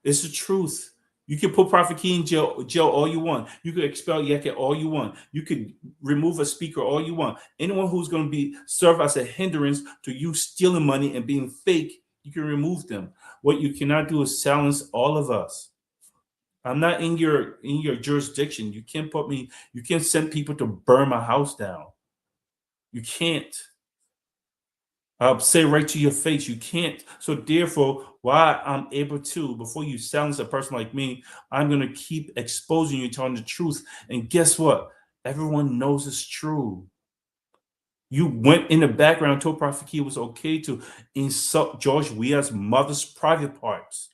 C: It's the truth. You can put Prophet Key in jail all you want. You could expel Yeke all you want. You could remove a speaker all you want. Anyone who's going to be served as a hindrance to you stealing money and being fake, you can remove them. What you cannot do is silence all of us. I'm not in your jurisdiction. You can't put me, you can't send people to burn my house down. You can't. I'll say right to your face, you can't. So therefore, why I'm able to, before you silence a person like me, I'm going to keep exposing you, telling the truth. And guess what? Everyone knows it's true. You went in the background and told Prophet Key it was okay to insult George Weah's mother's private parts.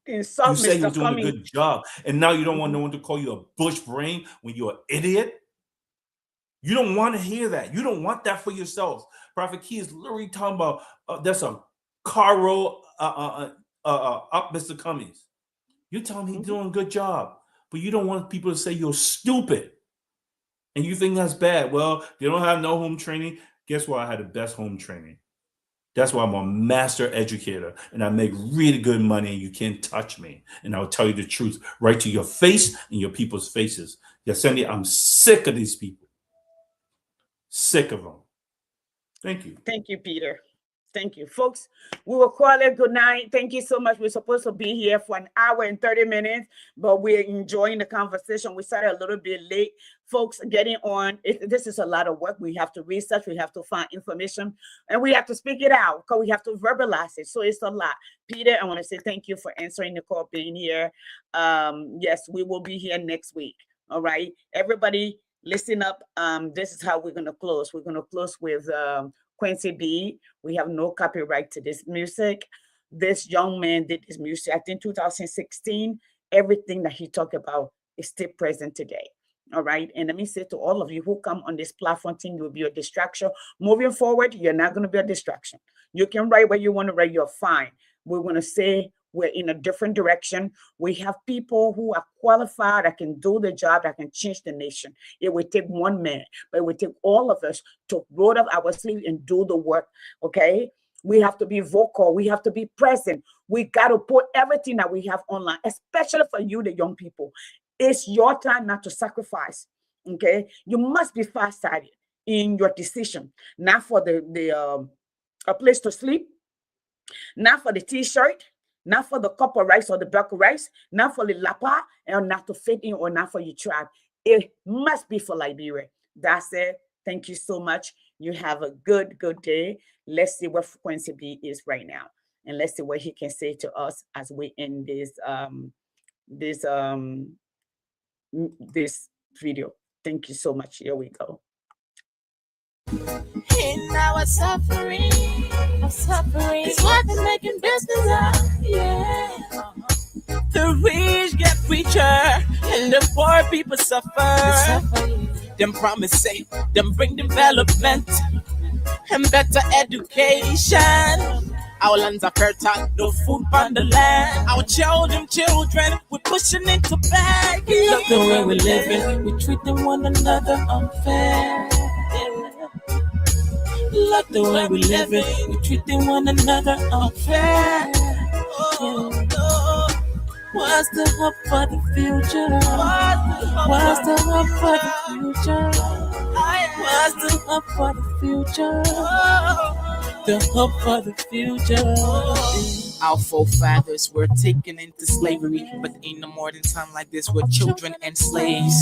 A: Insult
C: you say
A: Mr.
C: you're doing
A: Cummings.
C: a good job, and now you don't want no one to call you a bush brain when you're an idiot. You don't want to hear that. You don't want that for yourself. Prophet Key is literally talking about that's a car roll up Mr. Cummings. You're telling him he's doing a good job, but you don't want people to say you're stupid, and you think that's bad. Well, they don't have no home training. Guess what? I had the best home training. That's why I'm a master educator, and I make really good money, and you can't touch me. And I'll tell you the truth right to your face and your people's faces. Yesenia, I'm sick of these people. Sick of them. Thank you.
A: Thank you, Peter. Thank you, folks. We will call it good night. Thank you so much. We're supposed to be here for an hour and 30 minutes, but we're enjoying the conversation. We started a little bit late. Folks, getting on. This is a lot of work. We have to research. We have to find information, and we have to speak it out because we have to verbalize it. So it's a lot. Peter, I want to say thank you for answering the call, being here. Yes, we will be here next week. All right, everybody, listen up. This is how we're going to close. We're going to close with Quincy B. We have no copyright to this music. This young man did this music, I think 2016. Everything that he talked about is still present today. All right. And let me say to all of you who come on this platform, think you'll be a distraction. Moving forward, you're not going to be a distraction. You can write what you want to write. You're fine. We're going to say we're in a different direction. We have people who are qualified, that can do the job, that can change the nation. It will take one man, but it will take all of us to roll up our sleeves and do the work. Okay. We have to be vocal. We have to be present. We got to put everything that we have online, especially for you, the young people. It's your time not to sacrifice. Okay. You must be far-sighted in your decision, not for a place to sleep, not for the t-shirt, not for the cup of rice or the bag of rice, not for the lapa, and not to fit in, or not for your tribe. It must be for Liberia. That's it. Thank you so much. You have a good day. Let's see what Quincy B is right now, and let's see what he can say to us as we end this video. Thank you so much. Here we go.
B: In our suffering, it's what they're making business out. Yeah. The rich get richer and the poor people suffer. Them promise say, them bring development and better education. Our lands are fertile, no food on the land. Our children, we're pushing into bag. Look the way we're living, we treating one another unfair. Look the way we're living, we treating one another unfair. What's the hope for the future? What's the hope for the future? What's the hope for the future? the hope for the future. Our forefathers were taken into slavery, but ain't no more than time like this with children and slaves.